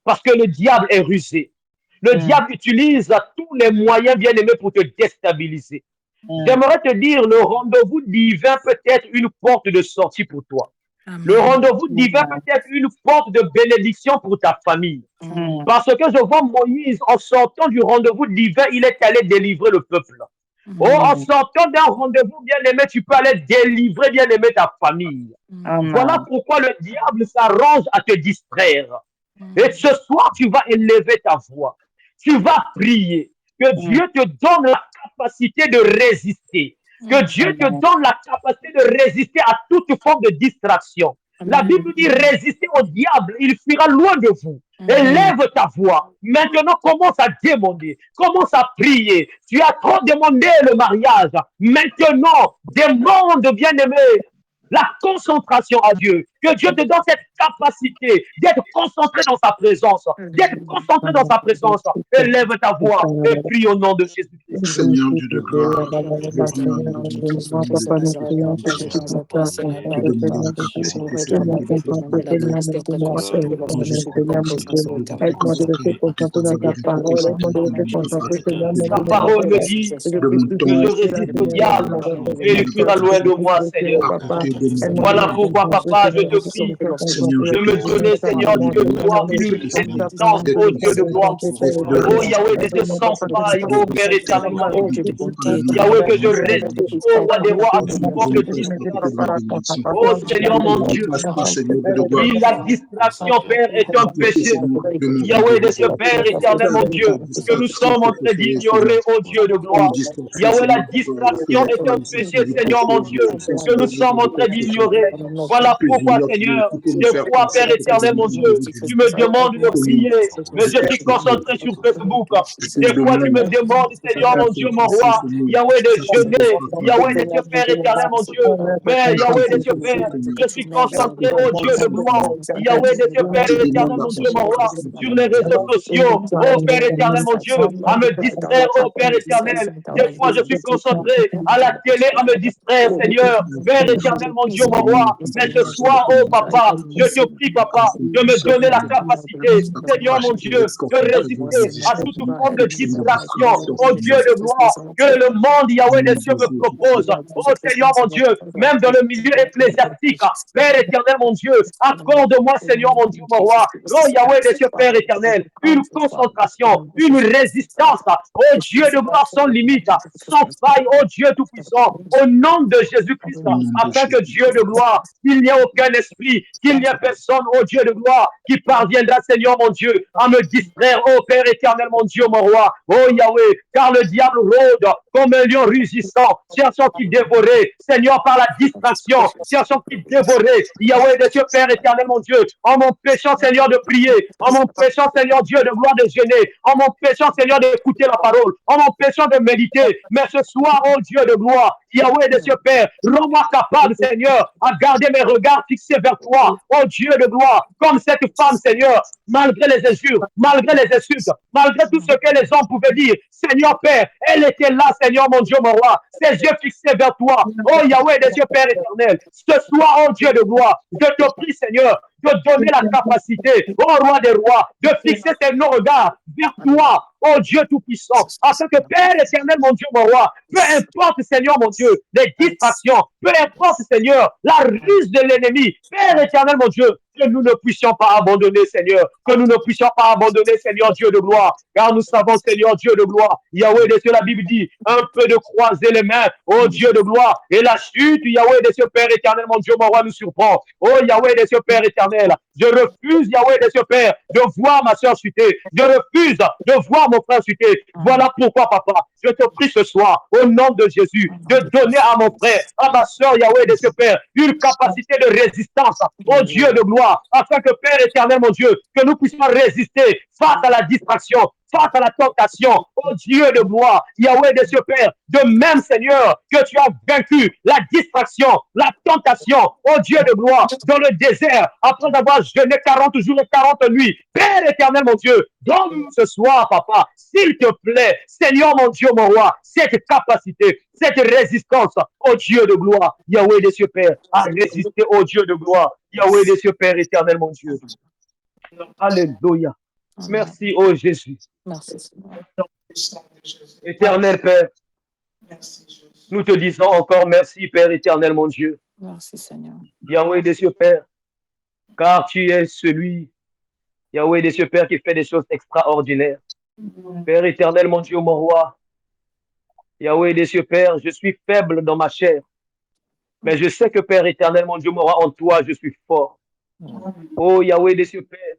parce que le diable est rusé. Le mm, diable utilise tous les moyens, bien aimés, pour te déstabiliser. mm. J'aimerais te dire, le rendez-vous divin peut être une porte de sortie pour toi. Le rendez-vous divin peut être une porte de bénédiction pour ta famille. Mm, Parce que je vois Moïse, en sortant du rendez-vous divin, il est allé délivrer le peuple. Oh, en mm. sortant d'un rendez-vous bien-aimé, tu peux aller délivrer bien-aimé ta famille. Voilà Amen. pourquoi le diable s'arrange à te distraire. Et ce soir, tu vas élever ta voix. Tu vas prier. Que Mm, Dieu te donne la capacité de résister. Que Dieu te Amen. donne la capacité de résister à toute forme de distraction. La Bible dit résister au diable, il fuira loin de vous. Mm, Élève ta voix. Maintenant, commence à demander. Commence à prier. Tu as trop demandé le mariage. Maintenant, demande, bien-aimé, la concentration à Dieu. Que Dieu te donne cette capacité d'être concentré dans sa présence, d'être concentré dans sa présence. Élève ta voix et prie au nom de Jésus-Christ. Seigneur Dieu de gloire, reviens dans notre milieu. Papa, nous prions que tu Je puisses nous faire te comprendre, demande Seigneur la de Dieu. capacité, Fais-moi Seigneur, d'être concentrer, Seigneur, concentré. moi, Père éternel, D'être Seigneur, mon Dieu. Aide-moi de rester concentré dans ta parole, aide-moi de rester concentré, Seigneur, mon Ta Dieu, dans ta parole me parole. dit Que je de puisse mon toujours que je temps, rester là, résiste au Seigneur, de diable me et il recentrer sur fuira toi, que loin je de puisse moi, rester, Seigneur. à papa. côté de Aide-moi de Voilà mon rester pourquoi, concentré, papa, je Seigneur, de te rester prie Seigneur, concentré je de sur te ce me que tu veux donner, faire Seigneur avant demande de Dieu de de Seigneur, gloire, de une rester concentré, résistance, mon Dieu, oh de Dieu rester de gloire. concentré, Père Oh éternel. Yahweh, de ce Aide-moi, papa, que ce sang-fire, soit que oh tu Père puisses faire, éternellement papa, que mon tu Dieu. puisses faire, Seigneur, Yahweh, mon que je Dieu, que tu résiste, puisses oh faire, roi des Seigneur, rois, à Dieu, tout Seigneur, forme que de tu puisses m'aider, papa, distraction. à Oh concentration, Seigneur Seigneur, mon Dieu. Dieu. Concentré, Seigneur, Père de gloire. Oui, éternel, la Seigneur. distraction, Père, est un S'il te plaît, péché. Seigneur, de me Yahweh guider, de ce Seigneur. Père Parce éternel, que mon toute Dieu, que nous distraction sommes peut en te train faire, Seigneur. d'ignorer, oh Dieu de Toute gloire. distraction, Yahweh, Seigneur, la qui peut distraction faire est un avancer, péché, Seigneur, ton Seigneur mon cœur, Dieu, notre foi, que nous Seigneur, Dieu, sommes dans en notre train processus. d'ignorer. Qui Voilà peut pourquoi, venir, Seigneur, qui peut nous des faire fois, penser Père à toi, éternel, mon Seigneur, Dieu, tu me demandes de pour nous prier, mais je suis distraire, Seigneur. concentré sur Facebook. Je te Des fois, tu demande me demandes, Seigneur Seigneur, mon Dieu, mon roi. Yahweh, de jeûner. Yahweh, de Dieu, Père éternel, mon Dieu. Mais Yahweh, de Dieu, Père, je suis concentré, oh Dieu de gloire. Yahweh, de Dieu, Père éternel, mon Dieu, mon roi, sur les réseaux sociaux. Oh Père éternel, mon Dieu, à me distraire, oh Père éternel. Des fois, je suis concentré à la télé, à me distraire, Seigneur. Père éternel, mon Dieu, mon roi. Mais ce soir, oh Papa, je te prie, Papa, de me donner la capacité, Seigneur, mon Dieu, de résister à toute forme de distraction, oh Dieu de gloire, que le monde, Yahweh des cieux, me propose. Oh Seigneur, mon Dieu, même dans le milieu ecclésiastique, Père éternel, mon Dieu, accorde-moi, Seigneur, mon Dieu, mon roi, oh Yahweh des cieux, Père éternel, une concentration, une résistance, oh Dieu de gloire sans limite, sans faille, oh Dieu tout-puissant, au nom de Jésus-Christ, afin que Dieu de gloire, qu'il n'y ait aucun esprit, qu'il n'y ait personne, oh Dieu de gloire, qui parviendra, Seigneur, mon Dieu, à me distraire, oh Père éternel, mon Dieu, mon roi, oh Yahweh, car le diable rôde comme un lion rugissant, cherchant qui dévorer, Seigneur, par la distraction, cherchant qui dévorer, Yahweh de Dieu, Père éternel, mon Dieu, en m'empêchant, Seigneur, de prier, en m'empêchant, Seigneur Dieu, de gloire, de jeûner, en m'empêchant, Seigneur, d'écouter la parole, en m'empêchant de méditer, mais ce soir, oh Dieu de gloire, Yahweh de Dieu, Père, rends-moi capable, Seigneur, à garder mes regards fixés vers toi, oh Dieu de gloire, comme cette femme, Seigneur, malgré les injures, malgré les insultes, malgré tout ce que les hommes pouvaient dire, Seigneur Père, elle était là, Seigneur mon Dieu, mon roi, ses yeux fixés vers toi, oh Yahweh des Dieu Père éternel, ce soir, oh Dieu de gloire, je te prie, Seigneur, de donner la capacité, oh roi des rois, de fixer nos regards vers toi, oh Dieu tout-puissant, afin que Père éternel, mon Dieu, mon roi, peu importe, Seigneur, mon Dieu, les distractions, peu importe, Seigneur, la ruse de l'ennemi, Père éternel, mon Dieu, que nous ne puissions pas abandonner, Seigneur, que nous ne puissions pas abandonner, Seigneur Dieu de gloire, car nous savons, Seigneur Dieu de gloire, Yahweh de Dieu, la Bible dit, un peu de croiser les mains, oh Dieu de gloire, et la chute, Yahweh de Dieu, Père éternel, mon Dieu, mon roi, nous surprend, oh Yahweh de Dieu, Père éternel, je refuse, Yahweh de Dieu, Père, de voir ma soeur chuter, je refuse de voir mon frère chuter, voilà pourquoi, papa, je te prie ce soir, au nom de Jésus, de donner à mon frère, à ma soeur, Yahweh de Dieu, Père, une capacité de résistance, oh Dieu de gloire, afin que, Père éternel, mon Dieu, que nous puissions résister face à la distraction, face à la tentation, oh Dieu de gloire, Yahweh de Dieu, Père, de même, Seigneur, que tu as vaincu la distraction, la tentation, oh Dieu de gloire, dans le désert, après avoir jeûné 40 jours et 40 nuits. Père éternel, mon Dieu, donne-nous ce soir, papa, s'il te plaît, Seigneur, mon Dieu, mon roi, cette capacité, cette résistance, oh Dieu de gloire, Yahweh de Dieu, Père, à résister, oh Dieu de gloire, Yahweh de Dieu, Père éternel, mon Dieu. Alléluia. Merci, oh Jésus. Merci, Seigneur. Éternel Père, nous te disons encore merci, Père éternel, mon Dieu. Merci, Seigneur. Yahweh des cieux, Père, car tu es celui, Yahweh des cieux, Père, qui fait des choses extraordinaires. Père éternel, mon Dieu, mon roi, Yahweh des cieux, Père, je suis faible dans ma chair, mais je sais que, Père éternel, mon Dieu, mon roi, en toi, je suis fort. Oh Yahweh des cieux, Père,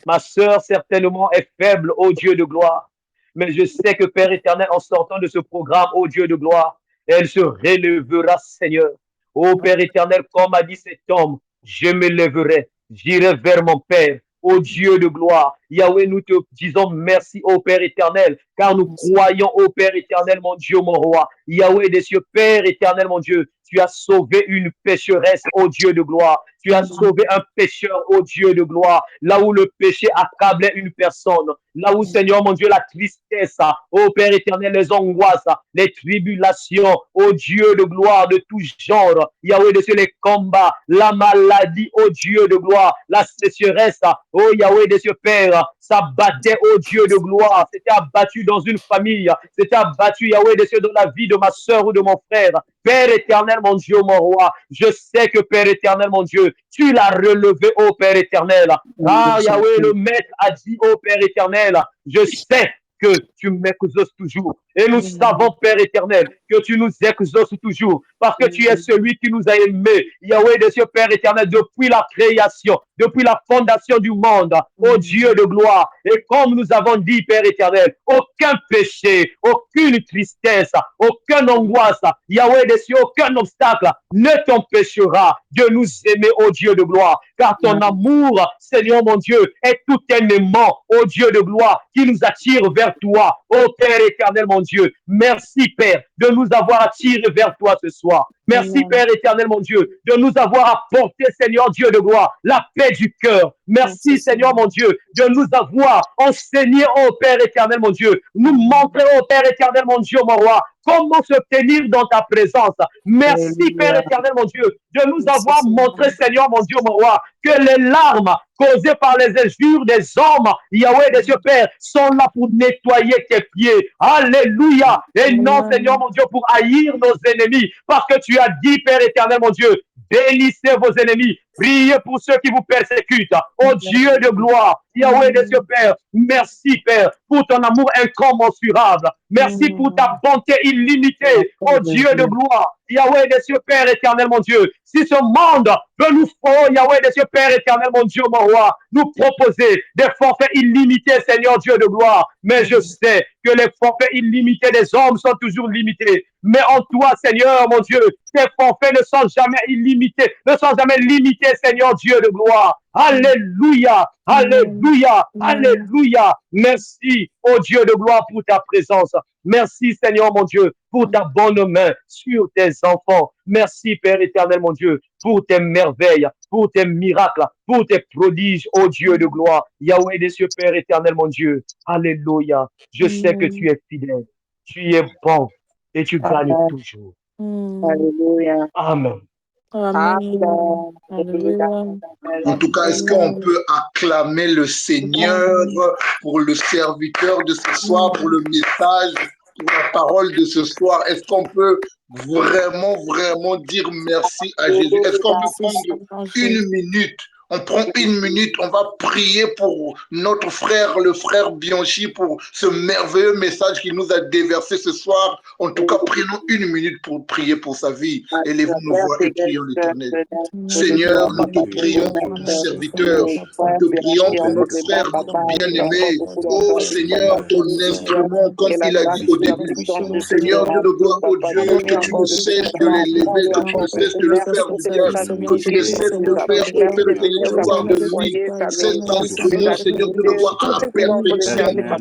ma sœur certainement est faible, ô Dieu de gloire. Mais je sais que Père éternel, en sortant de ce programme, ô Dieu de gloire, elle se relèvera, Seigneur. Ô Père éternel, comme a dit cet homme, je me lèverai, j'irai vers mon Père. Ô Dieu de gloire, Yahweh, nous te disons merci, ô Père éternel, car nous croyons, ô Père éternel, mon Dieu, mon roi. Yahweh des cieux, Père éternel, mon Dieu, tu as sauvé une pécheresse, ô Dieu de gloire. Tu as sauvé un pécheur, ô Dieu de gloire. Là où le péché accablait une personne. Là où, Seigneur, mon Dieu, la tristesse, ô Père éternel, les angoisses, les tribulations, ô Dieu de gloire de tout genre. Yahweh de Dieu, les combats, la maladie, ô Dieu de gloire, la sécheresse, ô Yahweh de Dieu, Père, ça battait, ô Dieu de gloire. C'était abattu dans une famille. C'était abattu, Yahweh de Dieu, dans la vie de ma soeur ou de mon frère. Père éternel, mon Dieu, mon roi, je sais que Père éternel, mon Dieu, tu l'as relevé, ô Père éternel. Ah, Yahweh, le Maître a dit, ô Père éternel, je sais que tu m'exauces toujours. Et nous savons, Père éternel, que tu nous exauces toujours, parce que tu es celui qui nous a aimés. Yahweh de Dieu, Père éternel, depuis la création, depuis la fondation du monde, ô Dieu de gloire. Et comme nous avons dit, Père éternel, aucun péché, aucun aucune tristesse, aucune angoisse, Yahweh des cieux, aucun obstacle ne t'empêchera de nous aimer, ô Dieu de gloire, car ton amour, Seigneur mon Dieu, est tout un aimant, ô Dieu de gloire, qui nous attire vers toi, ô Père éternel, mon Dieu. Merci, Père, de nous avoir attirés vers toi ce soir. Merci, Père éternel, mon Dieu, de nous avoir apporté, Seigneur Dieu de gloire, la paix du cœur. Merci, Seigneur, mon Dieu, de nous avoir enseigné, ô Père éternel, mon Dieu, nous montrer, ô Père éternel, mon Dieu, mon roi, comment se tenir dans ta présence. Merci, Père éternel, mon Dieu, de nous avoir montré, Seigneur, mon Dieu, mon roi, que les larmes causées par les injures des hommes, Yahweh des cieux, Père, sont là pour nettoyer tes pieds. Alléluia. Et non, Seigneur, mon Dieu, pour haïr nos ennemis, parce que tu as dit, Père éternel, mon Dieu, bénissez vos ennemis, priez pour ceux qui vous persécutent. Ô Dieu de gloire, Yahweh des cieux, Père, merci, Père, pour ton amour incommensurable. Merci pour ta bonté illimitée. Ô Dieu de gloire, Yahweh des cieux, Père éternel, mon Dieu. Si ce monde veut nous, oh Yahweh des cieux, Père éternel, mon Dieu, mon roi, nous proposer des forfaits illimités, Seigneur Dieu de gloire. Mais je sais que les forfaits illimités des hommes sont toujours limités. Mais en toi, Seigneur, mon Dieu, tes forfaits ne sont jamais illimités, ne sont jamais limités, Seigneur Dieu de gloire. Alléluia, alléluia, alléluia. Merci, ô Dieu de gloire, pour ta présence. Merci, Seigneur, mon Dieu, pour ta bonne main sur tes enfants. Merci, Père éternel, mon Dieu, pour tes merveilles, pour tes miracles, pour tes prodiges, ô Dieu de gloire. Yahweh des cieux, Père éternel, mon Dieu. Alléluia. Je sais que tu es fidèle, tu es bon et tu gagnes toujours. Alléluia. Amen. Amen. En tout cas, est-ce qu'on peut acclamer le Seigneur pour le serviteur de ce soir, pour le message, pour la parole de ce soir? Est-ce qu'on peut vraiment dire merci à Jésus? Est-ce qu'on peut prendre une minute? On prend une minute, on va prier pour notre frère, le frère Bianchi, pour ce merveilleux message qu'il nous a déversé ce soir. En tout cas, prenons une minute pour prier pour sa vie. Élevons nos voix et prions l'Éternel. Seigneur, nous te prions pour ton serviteur. Nous te prions pour notre frère, notre bien-aimé. Oh Seigneur, ton instrument, comme il a dit au début. Seigneur, Dieu de gloire, oh Dieu, que tu ne cesses de l'élever, que tu ne cesses de le faire du bien, que tu ne cesses de le faire, au Père éternel, de voir de lui cet instrument, Seigneur, de le voir à la perfection.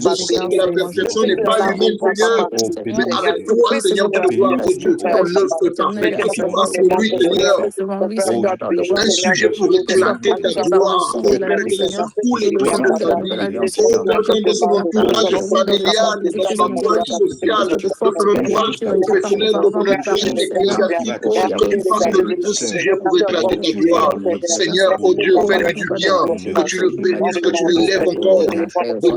Je sais que la perfection n'est pas humaine, Seigneur, mais avec toi, Seigneur, de le voir, oh Dieu, ton œuvre est parfaite, que tu fasses de lui, Seigneur, un sujet pour éclater ta gloire, oh Père éternel, sur tous les plans de sa vie, oh Père éternel, de son entourage familial, de son entourage social, de son entourage professionnel, de son entourage ecclésiastique, que tu fasses de lui un sujet pour éclater ta gloire. Seigneur, oh Dieu, fais-lui du bien, que tu le bénisses, que tu l'élèves encore, de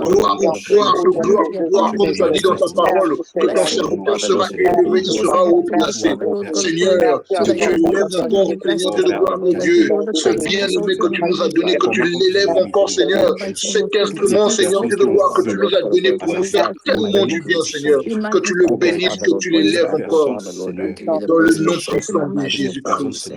gloire en gloire, de gloire en gloire, comme tu as dit dans ta parole, que ton serviteur sera élevé, il sera haut placé. Seigneur, que tu élèves encore, Seigneur Dieu de gloire, oh Dieu, ce bien-aimé que tu nous as donné, que tu l'élèves encore, Seigneur, cet instrument, Seigneur Dieu de gloire, que tu nous as donné pour nous faire tellement du bien, Seigneur, que tu le bénisses, que tu l'élèves encore, dans le nom puissant de Jésus-Christ.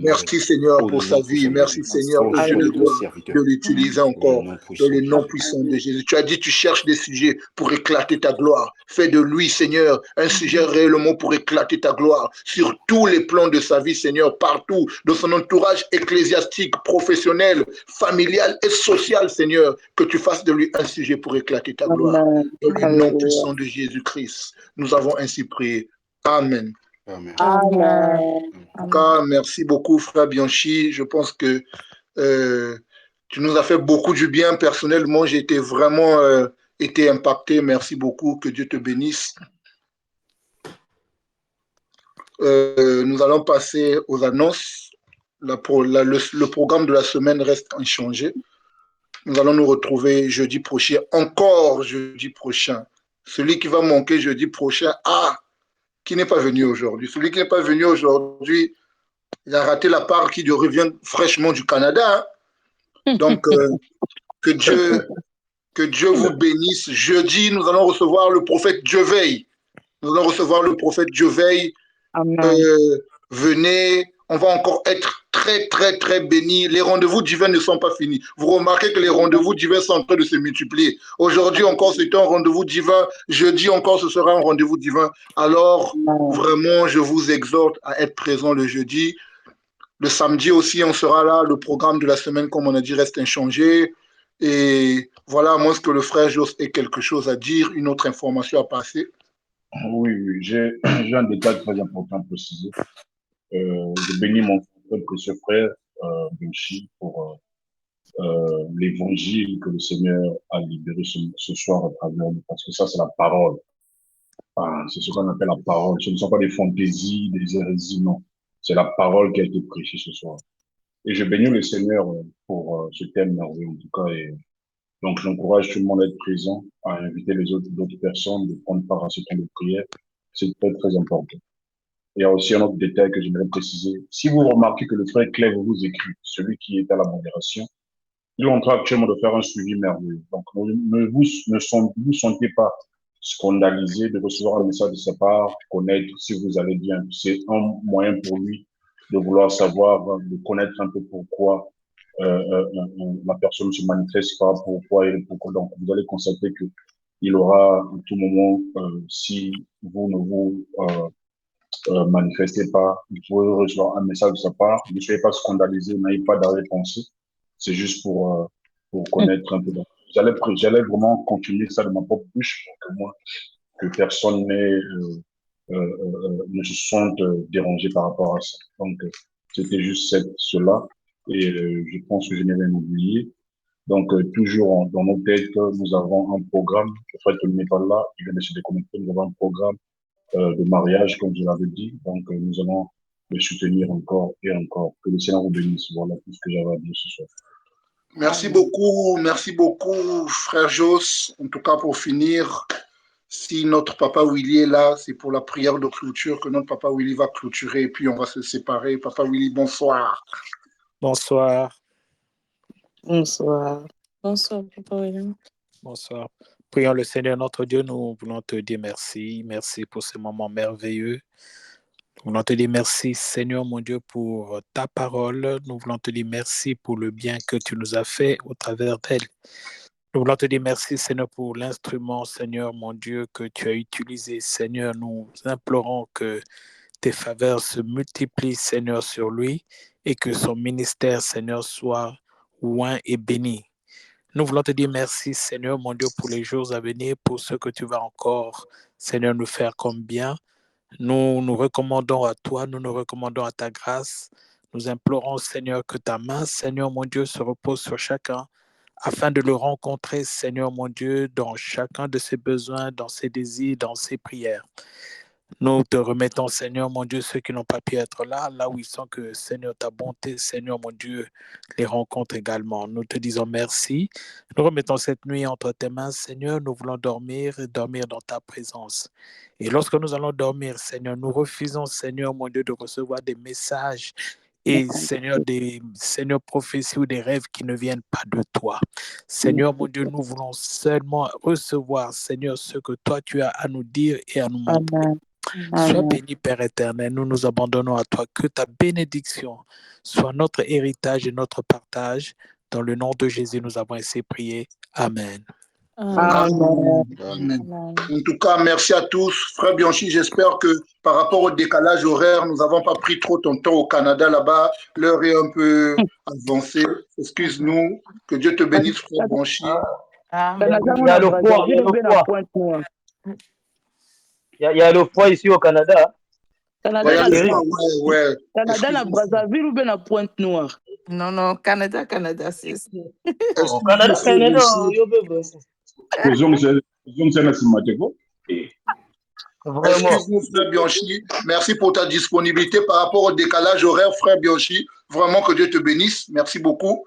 Merci Seigneur pour sa vie. Merci Seigneur, au Dieu de gloire, de l'utiliser encore dans le nom puissant de Jésus. Tu as dit, tu cherches des sujets pour éclater ta gloire. Fais de lui, Seigneur, un sujet réellement pour éclater ta gloire sur tous les plans de sa vie, Seigneur, partout, dans son entourage ecclésiastique, professionnel, familial et social, Seigneur, que tu fasses de lui un sujet pour éclater ta gloire. Dans le nom puissant de Jésus-Christ, nous avons ainsi prié. Amen. Amen. En tout cas, merci beaucoup, frère Bianchi. Je pense que tu nous as fait beaucoup du bien. Personnellement, j'ai été vraiment été impacté. Merci beaucoup. Que Dieu te bénisse. Nous allons passer aux annonces. Le programme de la semaine reste inchangé. Nous allons nous retrouver jeudi prochain, encore jeudi prochain. Celui qui va manquer jeudi prochain, qui n'est pas venu aujourd'hui. Celui qui n'est pas venu aujourd'hui, il a raté la part qui revient fraîchement du Canada. Donc, que Dieu vous bénisse. Jeudi, nous allons recevoir le prophète Dieu veille. Nous allons recevoir le prophète Dieu veille. Venez, on va encore être très très, très, très bénis. Les rendez-vous divins ne sont pas finis. Vous remarquez que les rendez-vous divins sont en train de se multiplier. Aujourd'hui encore, c'est un rendez-vous divin. Jeudi encore, ce sera un rendez-vous divin. Alors, vraiment, je vous exhorte à être présent le jeudi. Le samedi aussi, on sera là. Le programme de la semaine, comme on a dit, reste inchangé. Et voilà, à moins que le frère Jos ait quelque chose à dire, une autre information à passer. Oui, j'ai un détail très important à préciser. Je bénis mon précieux frère Benchi pour l'évangile que le Seigneur a libéré ce soir à travers nous, parce que ça, c'est la parole. C'est ce qu'on appelle la parole. Ce ne sont pas des fantaisies, des hérésies, non. C'est la parole qui a été prêchée ce soir. Et je bénis le Seigneur pour ce thème merveilleux, en tout cas. Et donc, j'encourage tout le monde à être présent, à inviter d'autres personnes, de prendre part à ce temps de prière. C'est très, très important. Il y a aussi un autre détail que j'aimerais préciser. Si vous remarquez que le frère Clève vous écrit, celui qui est à la modération, il est en train actuellement de faire un suivi merveilleux. Donc, ne vous sentez pas scandalisé de recevoir un message de sa part, connaître si vous allez bien. C'est un moyen pour lui de vouloir savoir, de connaître un peu pourquoi la personne se manifeste pas, pourquoi et pourquoi. Donc, vous allez constater que il aura à tout moment, si vous ne vous manifestez pas, vous pouvez recevoir un message de sa part. Ne soyez pas scandalisé, n'ayez pas d'arrière-pensée. C'est juste pour connaître un peu. J'allais vraiment continuer ça de ma propre bouche pour que moi, que personne ne se sente dérangé par rapport à ça. Donc, c'était juste cela. Et je pense que je n'ai rien oublié. Donc, toujours dans nos têtes, nous avons un programme. Le frère Tony n'est pas là, il vient de se déconnecter. Nous avons un programme de mariage, comme je l'avais dit. Donc, nous allons le soutenir encore et encore. Que le Seigneur vous bénisse. Voilà tout ce que j'avais à dire ce soir. Merci beaucoup, frère Jos. En tout cas, pour finir, si notre papa Willy est là, c'est pour la prière de clôture que notre papa Willy va clôturer et puis on va se séparer. Papa Willy, bonsoir. Bonsoir. Bonsoir. Bonsoir, Papa William. Bonsoir. Prions le Seigneur notre Dieu, nous voulons te dire merci. Merci pour ce moment merveilleux. Nous voulons te dire merci, Seigneur mon Dieu, pour ta parole. Nous voulons te dire merci pour le bien que tu nous as fait au travers d'elle. Nous voulons te dire merci, Seigneur, pour l'instrument, Seigneur mon Dieu, que tu as utilisé. Seigneur, nous implorons que tes faveurs se multiplient, Seigneur, sur lui et que son ministère, Seigneur, soit oint et béni. Nous voulons te dire merci, Seigneur, mon Dieu, pour les jours à venir, pour ce que tu vas encore, Seigneur, nous faire comme bien. Nous nous recommandons à toi, nous nous recommandons à ta grâce. Nous implorons, Seigneur, que ta main, Seigneur, mon Dieu, se repose sur chacun, afin de le rencontrer, Seigneur, mon Dieu, dans chacun de ses besoins, dans ses désirs, dans ses prières. Nous te remettons, Seigneur, mon Dieu, ceux qui n'ont pas pu être là, là où ils sont, que, Seigneur, ta bonté, Seigneur, mon Dieu, les rencontre également. Nous te disons merci. Nous remettons cette nuit entre tes mains, Seigneur. Nous voulons dormir et dormir dans ta présence. Et lorsque nous allons dormir, Seigneur, nous refusons, Seigneur, mon Dieu, de recevoir des messages et, Seigneur, des prophéties ou des rêves qui ne viennent pas de toi. Seigneur, mon Dieu, nous voulons seulement recevoir, Seigneur, ce que toi, tu as à nous dire et à nous montrer. Amen. Sois béni, Père éternel, nous nous abandonnons à toi. Que ta bénédiction soit notre héritage et notre partage. Dans le nom de Jésus, nous avons ainsi prié. Amen. Amen. En tout cas, merci à tous. Frère Bianchi, j'espère que par rapport au décalage horaire, nous n'avons pas pris trop ton temps au Canada là-bas. L'heure est un peu avancée. Excuse-nous. Que Dieu te bénisse, frère Bianchi. Il y a le froid, il y a le froid ici au Canada. Canada, na Brazzaville ou bien à Pointe-Noire? Non, Canada, c'est ça. Canada. Excuse-nous, frère Bianchi. Merci pour ta disponibilité par rapport au décalage horaire, frère Bianchi. Vraiment que Dieu te bénisse. Merci beaucoup.